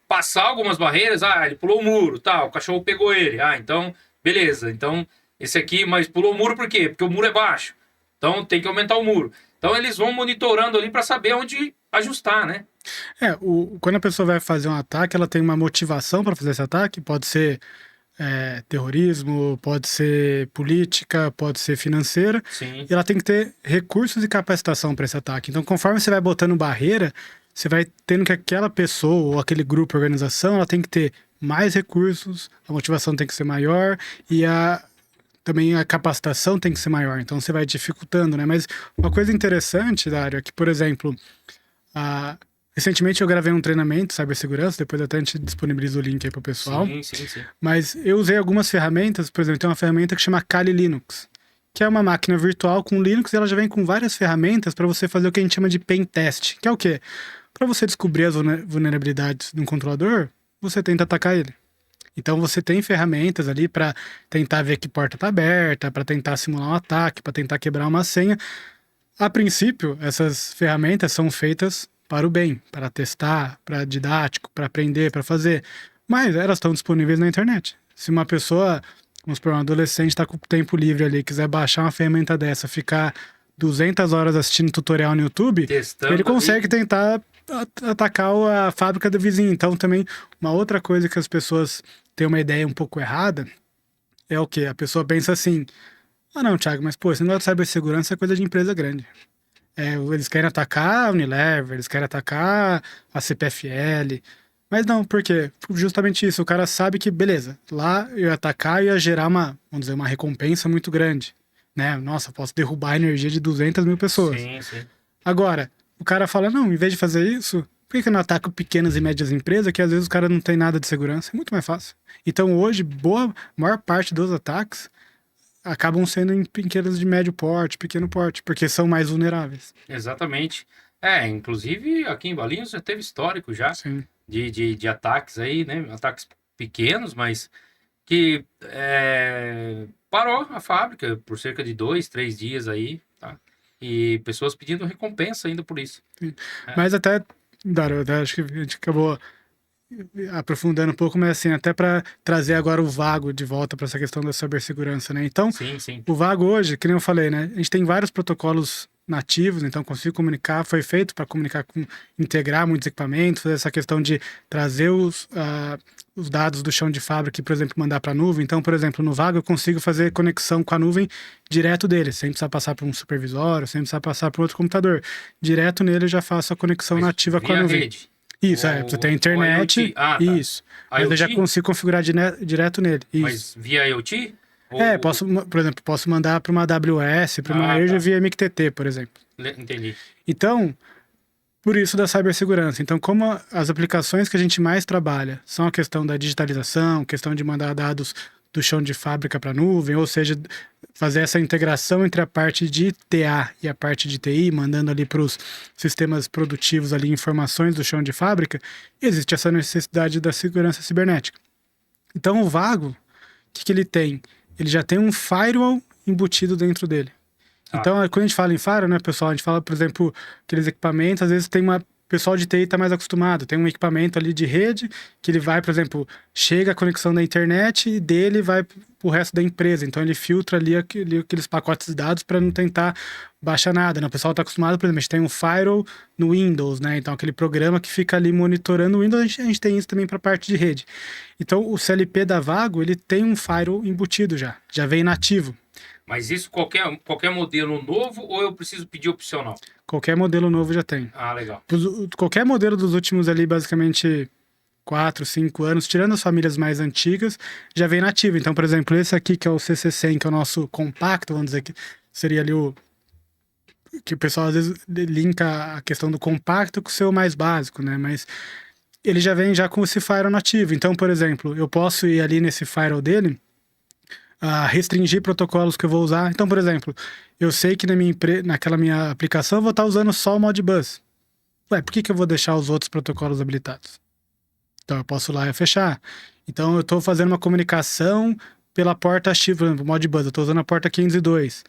passar algumas barreiras, ele pulou o muro, tá, o cachorro pegou ele, então, beleza, então, esse aqui, mas pulou o muro por quê? Porque o muro é baixo, então tem que aumentar o muro. Então eles vão monitorando ali para saber onde ajustar, né?
Quando a pessoa vai fazer um ataque, ela tem uma motivação para fazer esse ataque, pode ser terrorismo, pode ser política, pode ser financeira.
Sim.
E ela tem que ter recursos e capacitação para esse ataque. Então, conforme você vai botando barreira, você vai tendo que aquela pessoa ou aquele grupo, organização, ela tem que ter mais recursos, a motivação tem que ser maior e também a capacitação tem que ser maior. Então, você vai dificultando, né? Mas uma coisa interessante, Dário, é que, por exemplo, recentemente eu gravei um treinamento de cibersegurança, depois até a gente disponibiliza o link aí pro pessoal.
Sim.
Mas eu usei algumas ferramentas, por exemplo, tem uma ferramenta que chama Kali Linux, que é uma máquina virtual com Linux e ela já vem com várias ferramentas para você fazer o que a gente chama de pen test, que é o quê? Para você descobrir as vulnerabilidades de um controlador, você tenta atacar ele. Então você tem ferramentas ali para tentar ver que porta está aberta, para tentar simular um ataque, para tentar quebrar uma senha. A princípio, essas ferramentas são feitas para o bem, para testar, para didático, para aprender, para fazer. Mas elas estão disponíveis na internet. Se uma pessoa, vamos supor, um adolescente está com tempo livre ali, quiser baixar uma ferramenta dessa, ficar 200 horas assistindo tutorial no YouTube, testando, ele consegue tentar atacar a fábrica do vizinho. Então também uma outra coisa que as pessoas têm uma ideia um pouco errada é o quê? A pessoa pensa assim, não, Thiago, mas pô, esse negócio de cibersegurança é coisa de empresa grande. Eles querem atacar a Unilever, eles querem atacar a CPFL. Mas não, por quê? Justamente isso, o cara sabe que, beleza, lá eu ia atacar e ia gerar uma recompensa muito grande. Né? Nossa, posso derrubar a energia de 200 mil pessoas.
Sim.
Agora, o cara fala, não, em vez de fazer isso, por que eu não ataco pequenas e médias empresas, que às vezes o cara não tem nada de segurança? É muito mais fácil. Então hoje, maior parte dos ataques acabam sendo em empresas de médio porte, pequeno porte, porque são mais vulneráveis.
Exatamente. Inclusive aqui em Valinhos já teve histórico já de ataques aí, né? Ataques pequenos, mas que parou a fábrica por cerca de 2, 3 dias aí, tá? E pessoas pedindo recompensa ainda por isso.
Mas até, Dário, acho que a gente acabou aprofundando um pouco, mas assim, até para trazer agora o Vago de volta para essa questão da cibersegurança, né? Então,
sim.
O Vago hoje, que nem eu falei, né? A gente tem vários protocolos nativos, então consigo comunicar, foi feito para comunicar integrar muitos equipamentos, fazer essa questão de trazer os dados do chão de fábrica e, por exemplo, mandar para a nuvem. Então, por exemplo, no Vago eu consigo fazer conexão com a nuvem direto dele, sem precisar passar por um supervisório, sem precisar passar por outro computador. Direto nele eu já faço a conexão nativa com a nuvem.
Rede.
Isso, você tem internet,
tá.
isso. Mas eu já consigo configurar direto nele. Isso.
Mas via IoT?
Posso, por exemplo, posso mandar para uma AWS, para uma Azure via MQTT, por exemplo.
Entendi.
Então, por isso da cibersegurança. Então, como as aplicações que a gente mais trabalha são a questão da digitalização, questão de mandar dados do chão de fábrica para a nuvem, ou seja, fazer essa integração entre a parte de TA e a parte de TI, mandando ali para os sistemas produtivos ali informações do chão de fábrica, existe essa necessidade da segurança cibernética. Então, o Vago, o que ele tem? Ele já tem um firewall embutido dentro dele. Então, quando a gente fala em firewall, né, pessoal, a gente fala, por exemplo, aqueles equipamentos, às vezes tem pessoal de TI está mais acostumado, tem um equipamento ali de rede que ele vai, por exemplo, chega a conexão da internet e dele vai para o resto da empresa. Então ele filtra ali aqueles pacotes de dados para não tentar baixar nada, né? O pessoal está acostumado, por exemplo, a gente tem um firewall no Windows, né? Então aquele programa que fica ali monitorando o Windows, a gente tem isso também para a parte de rede. Então o CLP da Vago, ele tem um firewall embutido já vem nativo.
Mas isso qualquer modelo novo ou eu preciso pedir opcional?
Qualquer modelo novo já tem.
Legal.
Qualquer modelo dos últimos ali, basicamente 4, 5 anos, tirando as famílias mais antigas, já vem nativo. Então, por exemplo, esse aqui que é o CC100, que é o nosso compacto, vamos dizer que seria ali que o pessoal às vezes linka a questão do compacto com o seu mais básico, né? Mas ele já vem já com esse firewall nativo. Então, por exemplo, eu posso ir ali nesse firewall dele, restringir protocolos que eu vou usar. Então, por exemplo, eu sei que naquela minha aplicação eu vou estar usando só o Modbus. Por que eu vou deixar os outros protocolos habilitados? Então, eu posso ir lá e fechar. Então, eu estou fazendo uma comunicação pela porta X, por exemplo, Modbus, eu estou usando a porta 502.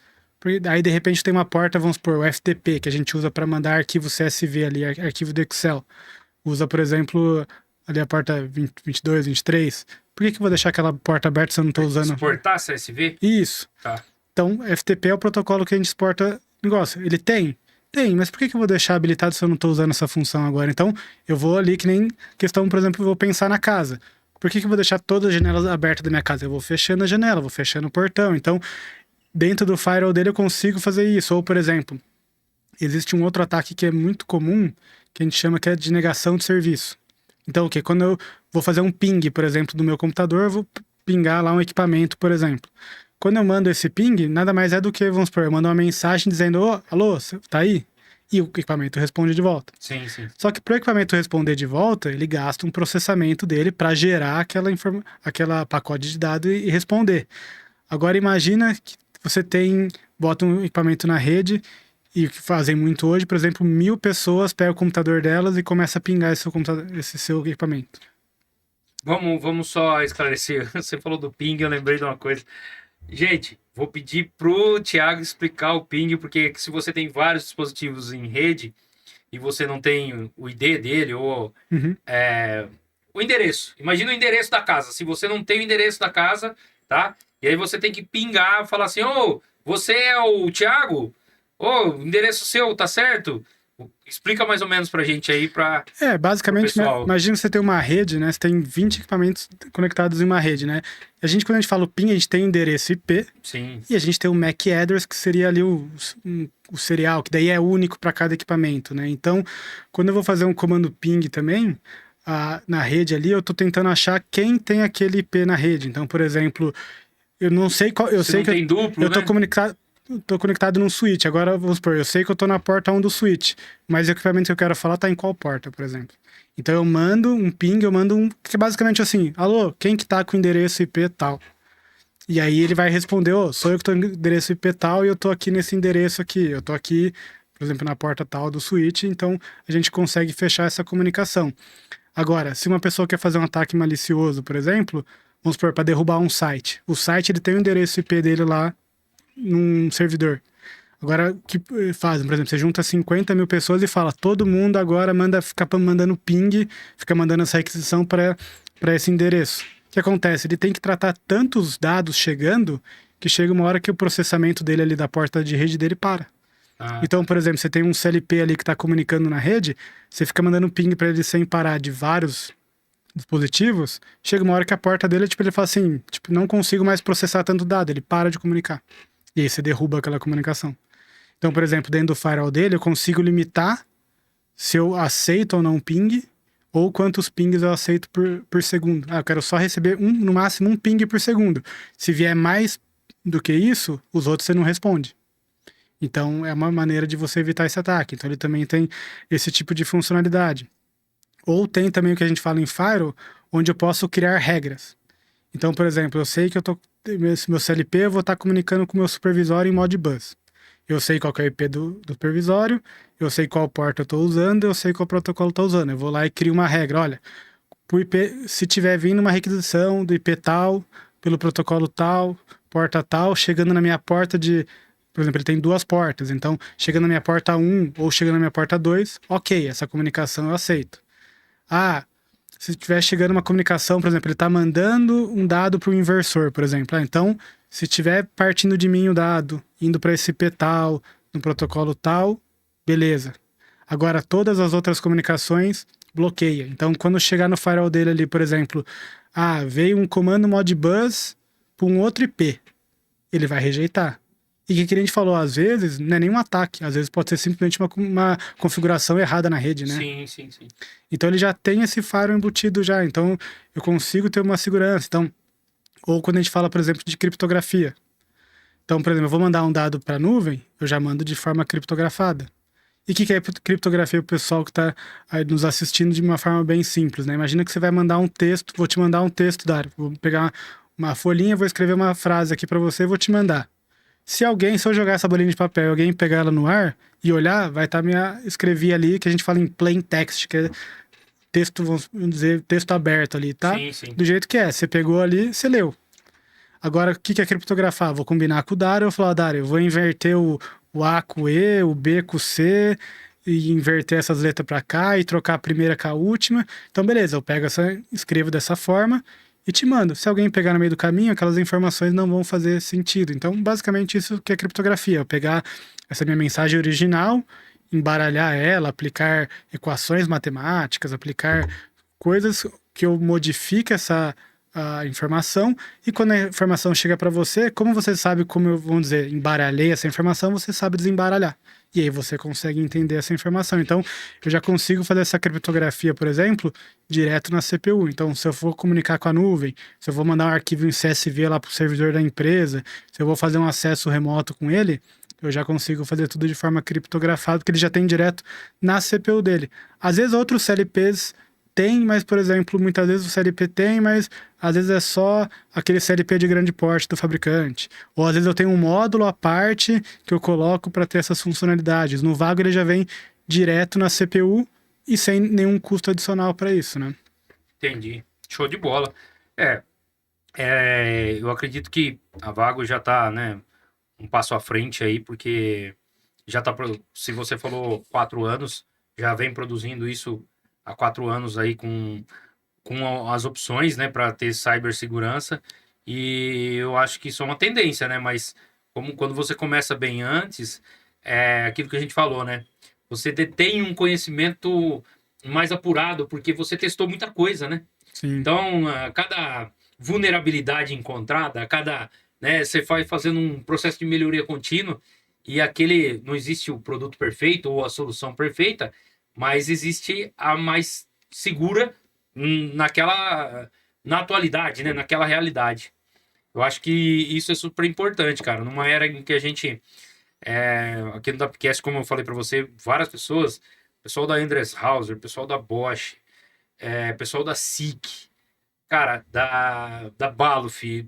Aí, de repente, tem uma porta, vamos supor, o FTP, que a gente usa para mandar arquivo CSV ali, arquivo do Excel. Usa, por exemplo, ali a porta 22, 23. Por que eu vou deixar aquela porta aberta se eu não estou usando?
Exportar CSV?
Isso.
Tá.
Então, FTP é o protocolo que a gente exporta negócio. Ele tem? Tem, mas por que eu vou deixar habilitado se eu não estou usando essa função agora? Então, eu vou ali, que nem questão, por exemplo, eu vou pensar na casa. Por que eu vou deixar todas as janelas abertas da minha casa? Eu vou fechando a janela, vou fechando o portão. Então, dentro do firewall dele eu consigo fazer isso. Ou, por exemplo, existe um outro ataque que é muito comum, que a gente chama que é de negação de serviço. Então, o quê? Quando eu vou fazer um ping, por exemplo, do meu computador, eu vou pingar lá um equipamento, por exemplo. Quando eu mando esse ping, nada mais é do que, vamos supor, eu mando uma mensagem dizendo, alô, você tá aí? E o equipamento responde de volta.
Sim.
Só que para o equipamento responder de volta, ele gasta um processamento dele para gerar aquela pacote de dados e responder. Agora imagina que você bota um equipamento na rede e o que fazem muito hoje, por exemplo, 1000 pessoas pegam o computador delas e começam a pingar esse seu equipamento.
Vamos só esclarecer. Você falou do ping, eu lembrei de uma coisa. Gente, vou pedir pro Thiago explicar o ping, porque se você tem vários dispositivos em rede e você não tem o ID dele ou o endereço. Imagina o endereço da casa. Se você não tem o endereço da casa, tá? E aí você tem que pingar, falar assim, você é o Thiago? O endereço seu, tá certo? Explica mais ou menos pra gente aí,
basicamente, imagina você ter uma rede, né? Você tem 20 equipamentos conectados em uma rede, né? Quando a gente fala o PIN, a gente tem o endereço IP.
Sim.
E a gente tem o MAC address, que seria ali o serial, que daí é único para cada equipamento, né? Então, quando eu vou fazer um comando ping também, na rede ali, eu tô tentando achar quem tem aquele IP na rede. Então, por exemplo, eu não sei qual... Eu sei que
tem duplo,
eu tô conectado num switch. Agora, vamos supor, eu sei que eu tô na porta 1 do switch, mas o equipamento que eu quero falar tá em qual porta, por exemplo. Então eu mando um ping, que é basicamente assim, alô, quem que tá com o endereço IP tal? E aí ele vai responder, sou eu que tô com o endereço IP tal e eu tô aqui nesse endereço aqui. Eu tô aqui, por exemplo, na porta tal do switch, então a gente consegue fechar essa comunicação. Agora, se uma pessoa quer fazer um ataque malicioso, por exemplo, vamos supor, para derrubar um site. O site ele tem o endereço IP dele lá num servidor. Agora, o que fazem? Por exemplo, você junta 50 mil pessoas e fala, todo mundo agora fica mandando ping, fica mandando essa requisição para esse endereço. O que acontece? Ele tem que tratar tantos dados chegando, que chega uma hora que o processamento dele ali da porta de rede dele para.
Ah,
Então, por exemplo, você tem um CLP ali que está comunicando na rede, você fica mandando ping para ele sem parar de vários dispositivos, chega uma hora que a porta dele, tipo, ele fala assim, tipo, não consigo mais processar tanto dado, ele para de comunicar. E aí você derruba aquela comunicação. Então, por exemplo, dentro do firewall dele, eu consigo limitar se eu aceito ou não ping, ou quantos pings eu aceito por segundo. Ah, eu quero só receber no máximo um ping por segundo. Se vier mais do que isso, os outros você não responde. Então, é uma maneira de você evitar esse ataque. Então, ele também tem esse tipo de funcionalidade. Ou tem também o que a gente fala em firewall, onde eu posso criar regras. Então, por exemplo, eu sei que meu CLP, eu vou estar comunicando com o meu supervisório em Modbus. Eu sei qual que é o IP do supervisório, eu sei qual porta eu estou usando, eu sei qual protocolo eu estou usando. Eu vou lá e crio uma regra. Olha, pro IP, se tiver vindo uma requisição do IP tal, pelo protocolo tal, porta tal, chegando na minha porta de... Por exemplo, ele tem duas portas. Então, chegando na minha porta 1 ou chegando na minha porta 2, ok, essa comunicação eu aceito. Ah, se estiver chegando uma comunicação, por exemplo, ele está mandando um dado para o inversor, por exemplo. Ah, então, se estiver partindo de mim o dado, indo para esse IP tal, no protocolo tal, beleza. Agora, todas as outras comunicações, bloqueia. Então, quando chegar no firewall dele ali, por exemplo, veio um comando Modbus para um outro IP, ele vai rejeitar. E o que a gente falou, às vezes, não é nem um ataque, às vezes pode ser simplesmente uma configuração errada na rede, né?
sim, sim, sim.
Então ele já tem esse firewall embutido já, então eu consigo ter uma segurança. Então, ou quando a gente fala, por exemplo, de criptografia. Então, por exemplo, eu vou mandar um dado para a nuvem, eu já mando de forma criptografada. E o que é criptografia para o pessoal que está nos assistindo de uma forma bem simples, né? Imagina que você vai mandar um texto, vou te mandar um texto, Dário. Vou pegar uma folhinha, vou escrever uma frase aqui para você e vou te mandar. Se eu jogar essa bolinha de papel e alguém pegar ela no ar e olhar, vai estar escrevi ali, que a gente fala em plain text, que é texto, vamos dizer, texto aberto ali, tá?
Sim, sim.
Do jeito que é. Você pegou ali, você leu. Agora, o que é criptografar? Vou combinar com o Dário, eu vou falar, Dário, eu vou inverter o A com o E, o B com o C, e inverter essas letras para cá e trocar a primeira com a última. Então, beleza, eu pego escrevo dessa forma e te mando. Se alguém pegar no meio do caminho, aquelas informações não vão fazer sentido. Então, basicamente, isso que é criptografia. Eu pegar essa minha mensagem original, embaralhar ela, aplicar equações matemáticas, aplicar coisas que eu modifique essa a informação, e quando a informação chega para você, como você sabe como eu, vamos dizer, embaralhei essa informação, você sabe desembaralhar. E aí você consegue entender essa informação. Então, eu já consigo fazer essa criptografia, por exemplo, direto na CPU. Então, se eu for comunicar com a nuvem, se eu vou mandar um arquivo em CSV lá para o servidor da empresa, se eu vou fazer um acesso remoto com ele, eu já consigo fazer tudo de forma criptografada, porque ele já tem direto na CPU dele. Às vezes outros CLPs tem, mas, por exemplo, muitas vezes o CLP tem, mas às vezes é só aquele CLP de grande porte do fabricante. Ou às vezes eu tenho um módulo à parte que eu coloco para ter essas funcionalidades. No Vago ele já vem direto na CPU e sem nenhum custo adicional para isso, né?
Entendi. Show de bola. É, eu acredito que a Vago já tá, né, um passo à frente aí, porque já tá, se você falou 4 anos, já vem produzindo isso há 4 anos aí com as opções, né, para ter cibersegurança. E eu acho que isso é uma tendência, né? Mas como quando você começa bem antes, é aquilo que a gente falou, né? Você detém um conhecimento mais apurado, porque você testou muita coisa, né?
Sim.
Então, a cada vulnerabilidade encontrada, a cada, né, você vai fazendo um processo de melhoria contínua e aquele não existe o produto perfeito ou a solução perfeita, mas existe a mais segura na atualidade, né, naquela realidade. Eu acho que isso é super importante, cara. Numa era em que a gente, aqui no Dapcast, como eu falei para você, várias pessoas, pessoal da Endress Hauser, pessoal da Bosch, pessoal da SICK, cara, da Baluf,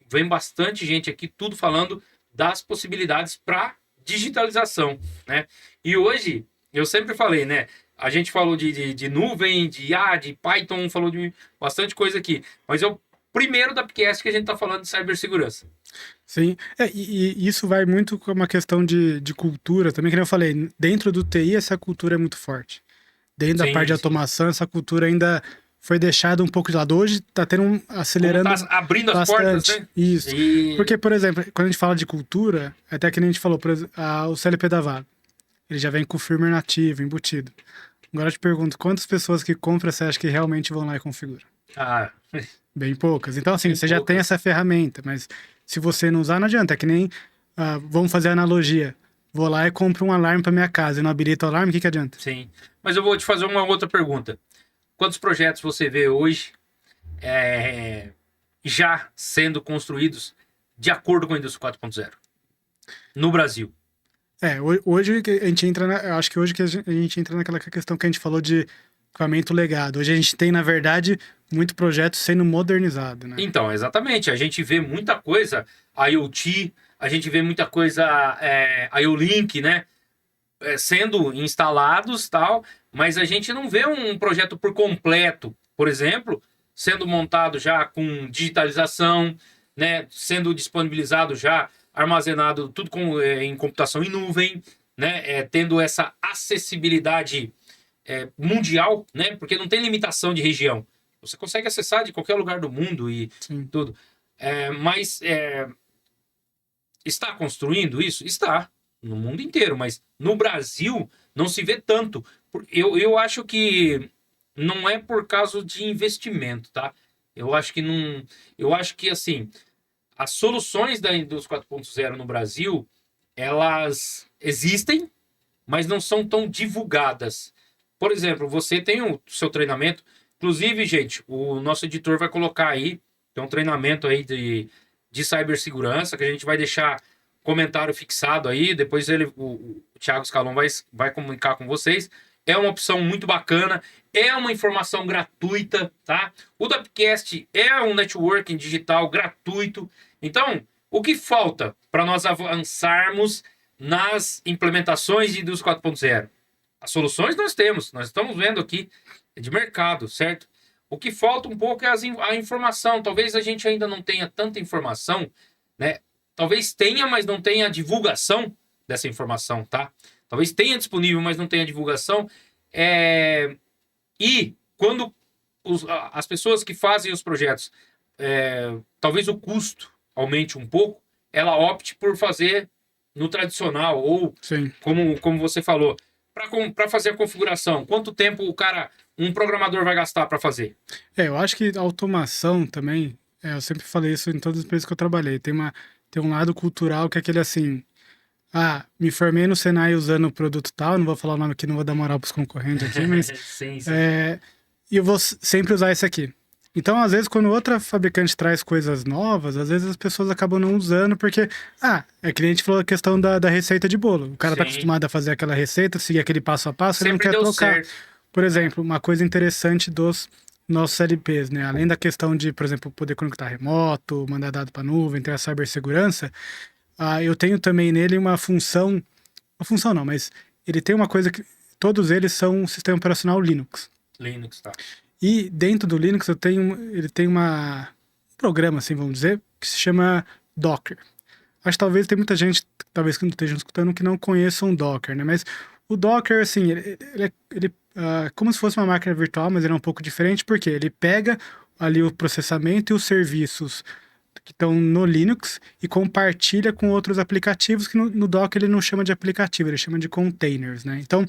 vem bastante gente aqui, tudo falando das possibilidades para digitalização, né? E hoje, eu sempre falei, né? A gente falou de nuvem, de IA, de Python, falou de bastante coisa aqui. Mas é o primeiro da podcast que a gente está falando de cibersegurança.
Sim, e isso vai muito com uma questão de cultura também, que nem eu falei, dentro do TI essa cultura é muito forte. Dentro da parte
Sim,
de
sim.
automação, essa cultura ainda foi deixado um pouco de lado. Hoje tá acelerando
Como tá abrindo as
bastante.
portas, né?
Isso.
E...
Porque, por exemplo, quando a gente fala de cultura, até que nem a gente falou, o CLP da Vago, ele já vem com o firmware nativo, embutido. Agora eu te pergunto, quantas pessoas que compram você acha que realmente vão lá e configuram?
Ah,
Bem poucas. Então, assim,
bem
você já tem
poucas.
essa ferramenta, mas se você não usar, não adianta. É que nem, vamos fazer a analogia. Vou lá e compro um alarme para minha casa e não habilito o alarme, o que adianta?
Sim. Mas eu vou te fazer uma outra pergunta. Quantos projetos você vê hoje já sendo construídos de acordo com a indústria 4.0 no Brasil?
Hoje que a gente entra eu acho que hoje que a gente entra naquela questão que a gente falou de equipamento legado. Hoje a gente tem, na verdade, muito projeto sendo modernizado, né?
Então, exatamente. A gente vê muita coisa IoT, a gente vê muita coisa IO-Link, né? Sendo instalados tal, mas a gente não vê um projeto por completo, por exemplo, sendo montado já com digitalização, né? Sendo disponibilizado já, armazenado tudo em computação em nuvem, né? Tendo essa acessibilidade mundial, né? Porque não tem limitação de região. Você consegue acessar de qualquer lugar do mundo e
Sim.
tudo. Mas está construindo isso? Está. No mundo inteiro, mas no Brasil não se vê tanto. Eu acho que não é por causa de investimento, tá? Eu acho que não. Eu acho que assim, as soluções da indústria 4.0 no Brasil, elas existem, mas não são tão divulgadas. Por exemplo, você tem o seu treinamento. Inclusive, gente, o nosso editor vai colocar aí, tem um treinamento aí de cibersegurança, que a gente vai deixar comentário fixado aí. Depois o Thiago Scalon vai comunicar com vocês. É uma opção muito bacana, é uma informação gratuita, tá? O Dapcast é um networking digital gratuito. Então, o que falta para nós avançarmos nas implementações de indústria 4.0? As soluções nós temos, nós estamos vendo aqui de mercado, certo? O que falta um pouco é a informação. Talvez a gente ainda não tenha tanta informação, né? Talvez tenha, mas não tenha a divulgação dessa informação, tá? Talvez tenha disponível, mas não tenha divulgação. E quando as pessoas que fazem os projetos, talvez o custo aumente um pouco, ela opte por fazer no tradicional, ou
Sim.
como você falou, para fazer a configuração. Quanto tempo um programador vai gastar para fazer?
Eu acho que a automação também, eu sempre falei isso em todas as empresas que eu trabalhei, tem um lado cultural que é aquele assim, me formei no Senai usando o produto tal, não vou falar o nome aqui, não vou dar moral pros concorrentes aqui, mas
sim.
e eu vou sempre usar esse aqui. Então, às vezes, quando outra fabricante traz coisas novas, às vezes as pessoas acabam não usando, porque, é que nem a gente falou a questão da receita de bolo. O cara tá
Sim.
acostumado a fazer aquela receita, seguir aquele passo a passo, ele não
Sempre
quer
deu
trocar.
certo.
Por exemplo, uma coisa interessante dos nossos LPs, né? Além da questão de, por exemplo, poder conectar remoto, mandar dado para nuvem, ter a cibersegurança, eu tenho também nele uma função não, mas ele tem uma coisa que todos eles são um sistema operacional Linux.
Linux, tá.
E dentro do Linux ele tem um programa, assim, vamos dizer, que se chama Docker. Acho que talvez tem muita gente, talvez que não esteja escutando, que não conheçam o Docker, né? Mas o Docker, assim, ele como se fosse uma máquina virtual, mas ele é um pouco diferente, porque ele pega ali o processamento e os serviços que estão no Linux e compartilha com outros aplicativos que no Docker ele não chama de aplicativo, ele chama de containers, né? Então,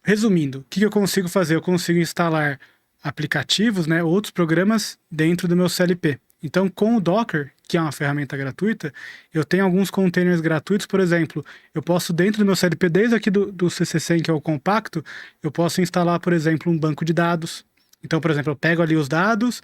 resumindo, o que eu consigo fazer? Eu consigo instalar aplicativos, né, outros programas dentro do meu CLP. Então, com o Docker, que é uma ferramenta gratuita, eu tenho alguns containers gratuitos. Por exemplo, eu posso, dentro do meu CLP, desde aqui do CC100, que é o compacto, eu posso instalar, por exemplo, um banco de dados. Então, por exemplo, eu pego ali os dados,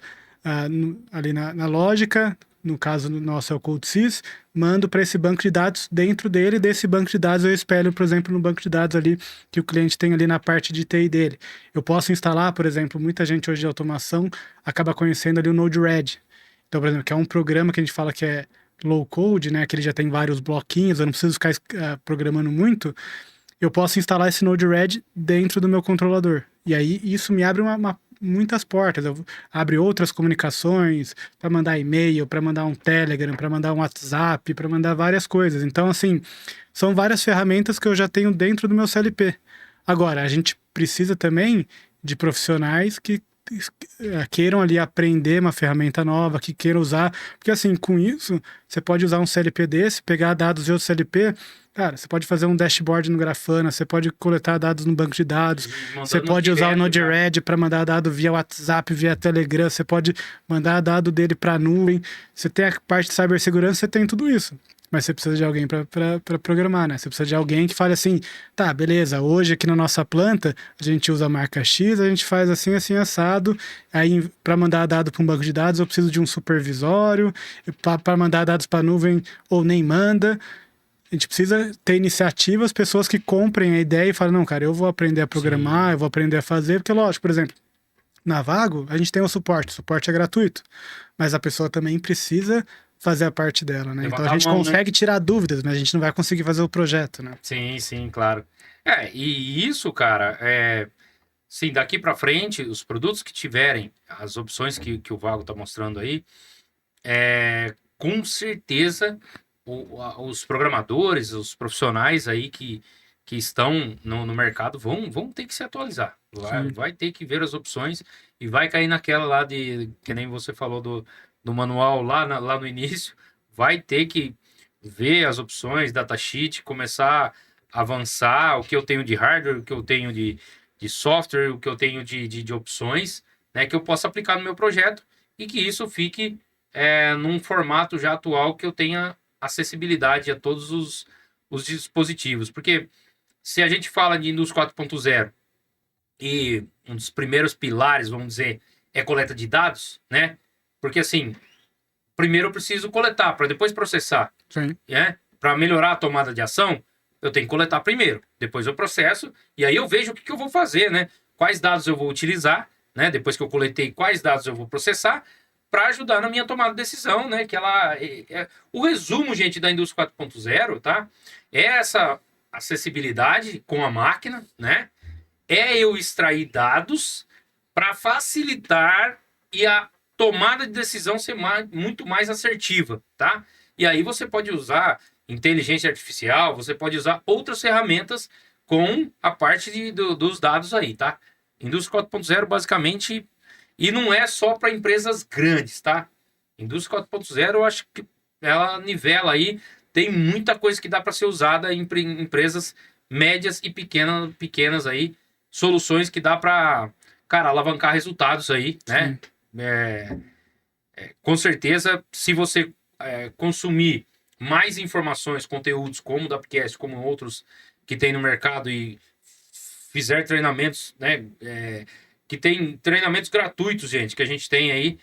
ali na lógica, no caso nosso é o CodeSys, mando para esse banco de dados. Dentro desse banco de dados eu espelho, por exemplo, no banco de dados ali que o cliente tem ali na parte de TI dele. Eu posso instalar, por exemplo, muita gente hoje de automação acaba conhecendo ali o Node-RED. Então, por exemplo, que é um programa que a gente fala que é low code, né, que ele já tem vários bloquinhos, eu não preciso ficar programando muito. Eu posso instalar esse Node-RED dentro do meu controlador. E aí isso me abre muitas portas. Abre outras comunicações para mandar e-mail, para mandar um Telegram, para mandar um WhatsApp, para mandar várias coisas. Então, assim, são várias ferramentas que eu já tenho dentro do meu CLP. Agora, a gente precisa também de profissionais que queiram ali aprender uma ferramenta nova, que queiram usar. Porque assim, com isso, você pode usar um CLP desse, pegar dados de outro CLP. Cara, você pode fazer um dashboard no Grafana, você pode coletar dados no banco de dados, você pode usar o Node-RED para mandar dado via WhatsApp, via Telegram, você pode mandar dado dele para a nuvem. Você tem a parte de cibersegurança, você tem tudo isso. Mas você precisa de alguém para programar, né? Você precisa de alguém que fale assim, tá, beleza, hoje aqui na nossa planta a gente usa a marca X, a gente faz assim, assim, assado. Aí, para mandar dado para um banco de dados, eu preciso de um supervisório. Para mandar dados para a nuvem, ou nem manda. A gente precisa ter iniciativas, pessoas que comprem a ideia e falem, não, cara, eu vou aprender a programar, eu vou aprender a fazer, porque lógico, por exemplo, na Vago, a gente tem o suporte é gratuito, mas a pessoa também precisa fazer a parte dela, né? Então a gente consegue tirar dúvidas, mas a gente não vai conseguir fazer o projeto, né?
Sim, sim, claro. E isso, cara, sim, daqui para frente, os produtos que tiverem, as opções que o Vago está mostrando aí, com certeza os programadores, os profissionais aí que estão no mercado vão ter que se atualizar. Vai ter que ver as opções e vai cair naquela lá que nem você falou do manual lá no início, vai ter que ver as opções, datasheet, começar a avançar o que eu tenho de hardware, o que eu tenho de software, o que eu tenho de opções, né, que eu possa aplicar no meu projeto e que isso fique num formato já atual que eu tenha acessibilidade a todos os dispositivos. Porque se a gente fala de indústria 4.0 e um dos primeiros pilares, vamos dizer, é coleta de dados, né? Porque assim, primeiro eu preciso coletar para depois processar.
Sim.
Para melhorar a tomada de ação, eu tenho que coletar primeiro, depois eu processo e aí eu vejo o que eu vou fazer, né? Quais dados eu vou utilizar, né? Depois que eu coletei, quais dados eu vou processar para ajudar na minha tomada de decisão, né? Que ela o resumo, gente, da indústria 4.0, tá? É essa acessibilidade com a máquina, né? É eu extrair dados para facilitar e a tomada de decisão ser muito mais assertiva, tá? E aí você pode usar inteligência artificial, você pode usar outras ferramentas com a parte dos dados aí, tá? Indústria 4.0 basicamente, e não é só para empresas grandes, tá? Indústria 4.0 eu acho que ela nivela aí, tem muita coisa que dá para ser usada em empresas médias e pequenas aí, soluções que dá para, cara, alavancar resultados aí, né? Com certeza, se você consumir mais informações, conteúdos como o da Upcast, como outros que tem no mercado e fizer treinamentos, né? Que tem treinamentos gratuitos, gente, que a gente tem aí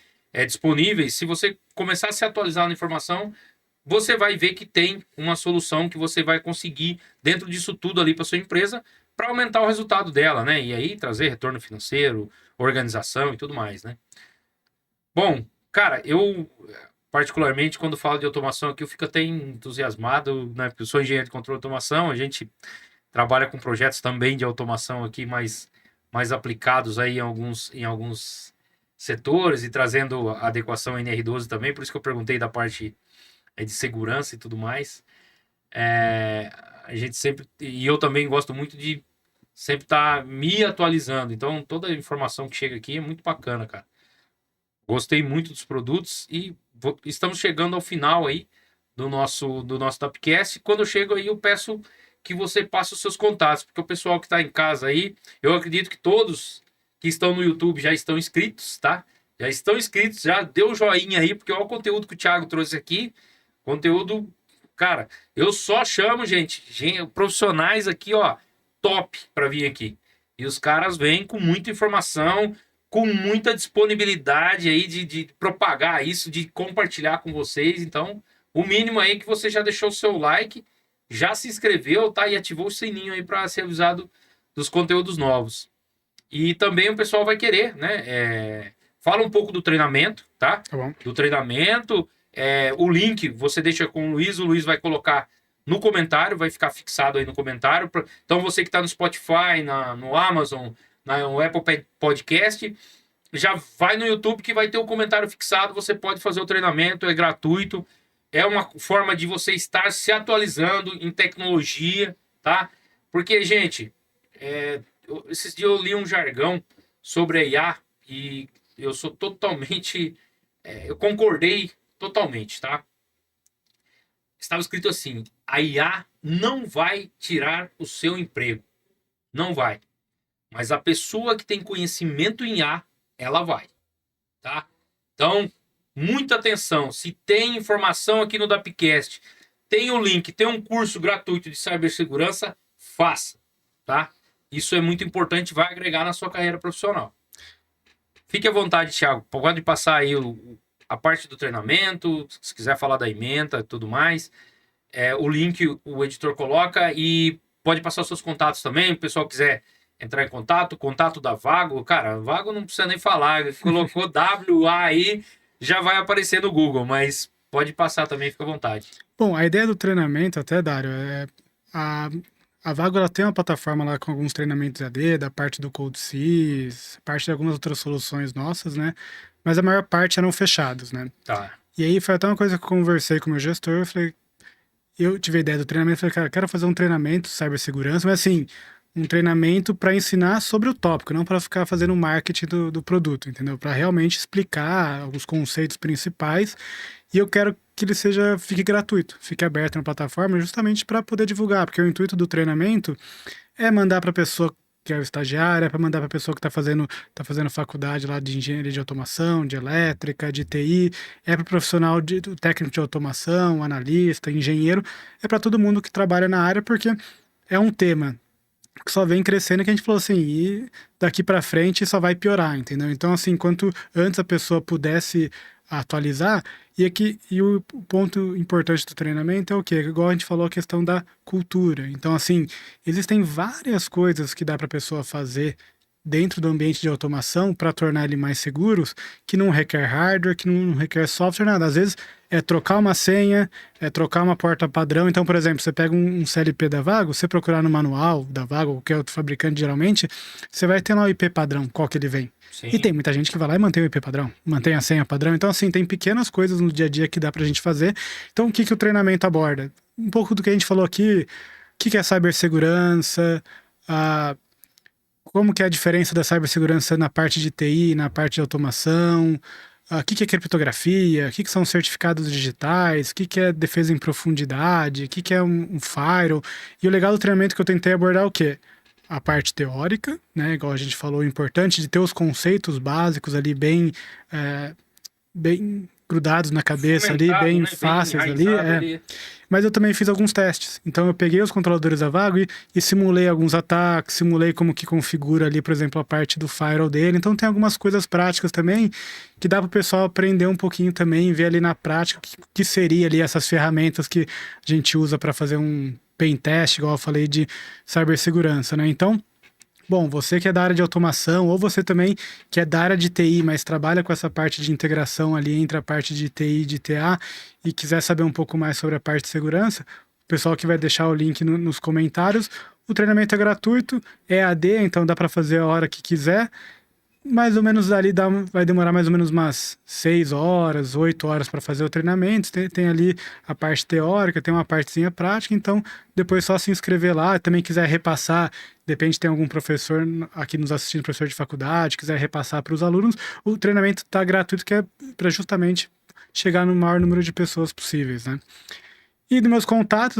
disponíveis. Se você começar a se atualizar na informação, você vai ver que tem uma solução que você vai conseguir dentro disso tudo ali para sua empresa para aumentar o resultado dela, né? E aí trazer retorno financeiro, organização e tudo mais, né? Bom, cara, eu particularmente quando falo de automação aqui eu fico até entusiasmado, né? Porque eu sou engenheiro de controle de automação, a gente trabalha com projetos também de automação aqui mais aplicados aí em alguns setores e trazendo adequação NR12 também, por isso que eu perguntei da parte de segurança e tudo mais. A gente sempre, e eu também gosto muito de sempre estar me atualizando, então toda a informação que chega aqui é muito bacana, cara. Gostei muito dos produtos e estamos chegando ao final aí do nosso Tapcast. Quando eu chego aí, eu peço que você passe os seus contatos, porque o pessoal que está em casa aí, eu acredito que todos que estão no YouTube já estão inscritos, tá? Já estão inscritos, já deu o joinha aí, porque olha o conteúdo que o Thiago trouxe aqui. Conteúdo, cara, eu só chamo, gente, profissionais aqui, ó, top para vir aqui. E os caras vêm com muita informação, com muita disponibilidade aí de propagar isso, de compartilhar com vocês. Então, o mínimo aí é que você já deixou o seu like, já se inscreveu, tá? E ativou o sininho aí para ser avisado dos conteúdos novos. E também o pessoal vai querer, né? Fala um pouco do treinamento, tá?
Tá bom.
Do treinamento. O link você deixa com o Luiz vai colocar no comentário, vai ficar fixado aí no comentário. Então você que está no Spotify, no Amazon, no Apple Podcast, já vai no YouTube que vai ter o comentário fixado, você pode fazer o treinamento, é gratuito, é uma forma de você estar se atualizando em tecnologia, tá? Porque, gente, esses dias eu li um jargão sobre a IA e eu sou totalmente... eu concordei totalmente, tá? Estava escrito assim: a IA não vai tirar o seu emprego. Não vai. Mas a pessoa que tem conhecimento em IA, ela vai, tá? Então, muita atenção. Se tem informação aqui no Dapcast, tem o link, tem um curso gratuito de cibersegurança, faça, tá? Isso é muito importante, vai agregar na sua carreira profissional. Fique à vontade, Thiago. Pode passar aí a parte do treinamento, se quiser falar da ementa e tudo mais. O link o editor coloca e pode passar os seus contatos também. Se o pessoal quiser entrar em contato da Vago. Cara, Vago não precisa nem falar. Ele colocou WA aí, já vai aparecer no Google, mas pode passar também, fica à vontade.
Bom, a ideia do treinamento até, Dário, a, a Vago ela tem uma plataforma lá com alguns treinamentos AD, da parte do CodeSys, parte de algumas outras soluções nossas, né? Mas a maior parte eram fechados, né?
Tá.
E aí foi até uma coisa que eu conversei com o meu gestor, eu falei, eu tive a ideia do treinamento, falei, cara, quero fazer um treinamento de cibersegurança, mas assim, um treinamento para ensinar sobre o tópico, não para ficar fazendo marketing do produto, entendeu? Para realmente explicar os conceitos principais. E eu quero que ele fique gratuito, fique aberto na plataforma, justamente para poder divulgar, porque o intuito do treinamento é mandar para a pessoa que é o estagiário, é para mandar para a pessoa que está fazendo faculdade lá de engenharia de automação, de elétrica, de TI, é para o profissional do técnico de automação, analista, engenheiro, é para todo mundo que trabalha na área, porque é um tema que só vem crescendo, que a gente falou assim, e daqui para frente só vai piorar, entendeu? Então, assim, quanto antes a pessoa pudesse atualizar, e o ponto importante do treinamento é o quê? Igual a gente falou, a questão da cultura. Então, assim, existem várias coisas que dá para a pessoa fazer dentro do ambiente de automação para tornar ele mais seguros, que não requer hardware, que não requer software, nada. Às vezes é trocar uma senha, é trocar uma porta padrão. Então, por exemplo, você pega um CLP da Vago, você procurar no manual da Vago, ou qualquer outro fabricante, geralmente, você vai ter lá o IP padrão, qual que ele vem.
Sim.
E tem muita gente que vai lá e mantém o IP padrão, mantém a senha padrão. Então, assim, tem pequenas coisas no dia a dia que dá pra gente fazer. Então, o que que o treinamento aborda? Um pouco do que a gente falou aqui, o que que é cibersegurança, como que é a diferença da cibersegurança na parte de TI, na parte de automação, o que que é criptografia, o que que são certificados digitais, o que que é defesa em profundidade, o que que é um firewall. E o legal do treinamento que eu tentei abordar é o quê? A parte teórica, né? Igual a gente falou, o importante de ter os conceitos básicos ali bem grudados na cabeça ali, bem, né? Fáceis ali. Mas eu também fiz alguns testes. Então eu peguei os controladores da Vago e simulei alguns ataques, simulei como que configura ali, por exemplo, a parte do firewall dele. Então tem algumas coisas práticas também que dá para o pessoal aprender um pouquinho também, ver ali na prática o que seria ali essas ferramentas que a gente usa para fazer um pen test, igual eu falei, de cibersegurança, né? Então, bom, você que é da área de automação, ou você também que é da área de TI, mas trabalha com essa parte de integração ali entre a parte de TI e de TA, e quiser saber um pouco mais sobre a parte de segurança, o pessoal que vai deixar o link nos comentários. O treinamento é gratuito, é AD, então dá para fazer a hora que quiser. Mais ou menos ali vai demorar mais ou menos umas 6 horas, 8 horas para fazer o treinamento. Tem ali a parte teórica, tem uma partezinha prática, então depois só se inscrever lá. Também quiser repassar, depende, tem algum professor aqui nos assistindo, professor de faculdade, quiser repassar para os alunos, o treinamento está gratuito, que é para justamente chegar no maior número de pessoas possíveis, né? E dos meus contatos,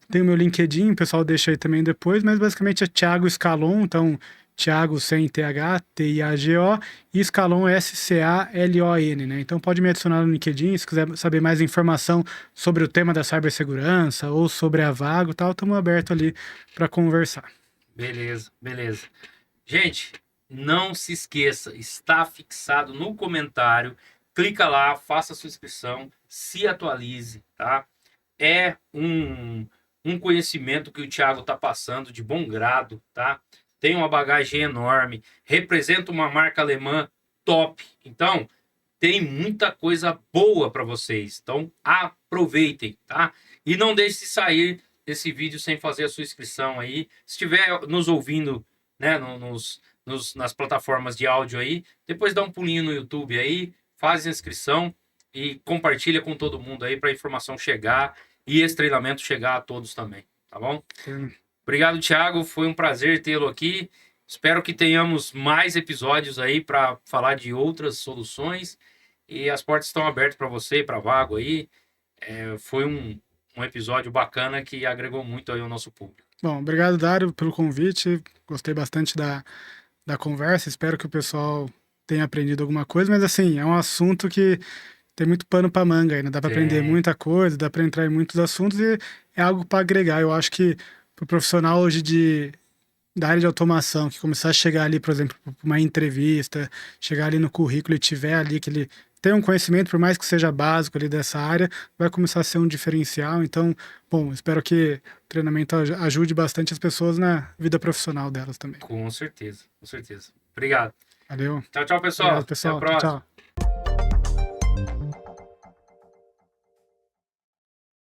tem o meu LinkedIn, o pessoal deixa aí também depois, mas basicamente é Thiago Scalon, então Thiago sem TH, T-I-A-G-O, e Scalon S-C-A-L-O-N, né? Então pode me adicionar no LinkedIn, se quiser saber mais informação sobre o tema da cibersegurança ou sobre a Vago e tal, estamos abertos ali para conversar.
Beleza, beleza. Gente, não se esqueça, está fixado no comentário, clica lá, faça a sua inscrição, se atualize, tá? É um conhecimento que o Thiago está passando de bom grado, tá? Tem uma bagagem enorme, representa uma marca alemã top. Então, tem muita coisa boa para vocês. Então, aproveitem, tá? E não deixe de sair desse vídeo sem fazer a sua inscrição aí. Se estiver nos ouvindo, né, nas plataformas de áudio aí, depois dá um pulinho no YouTube aí, faz a inscrição e compartilha com todo mundo aí para a informação chegar e esse treinamento chegar a todos também, tá bom? Obrigado, Thiago. Foi um prazer tê-lo aqui. Espero que tenhamos mais episódios aí para falar de outras soluções. E as portas estão abertas para você, para Vago aí. Foi um episódio bacana que agregou muito aí ao nosso público.
Bom, obrigado, Dário, pelo convite. Gostei bastante da conversa. Espero que o pessoal tenha aprendido alguma coisa, mas assim, é um assunto que tem muito pano para manga ainda. Dá para aprender muita coisa, dá para entrar em muitos assuntos e é algo para agregar. Eu acho que para o profissional hoje da área de automação, que começar a chegar ali, por exemplo, para uma entrevista, chegar ali no currículo e tiver ali que ele tem um conhecimento, por mais que seja básico ali dessa área, vai começar a ser um diferencial. Então, bom, espero que o treinamento ajude bastante as pessoas na vida profissional delas também.
Com certeza, com certeza. Obrigado.
Valeu.
Tchau, tchau, pessoal.
Obrigado, pessoal.
Até a próxima.
Tchau.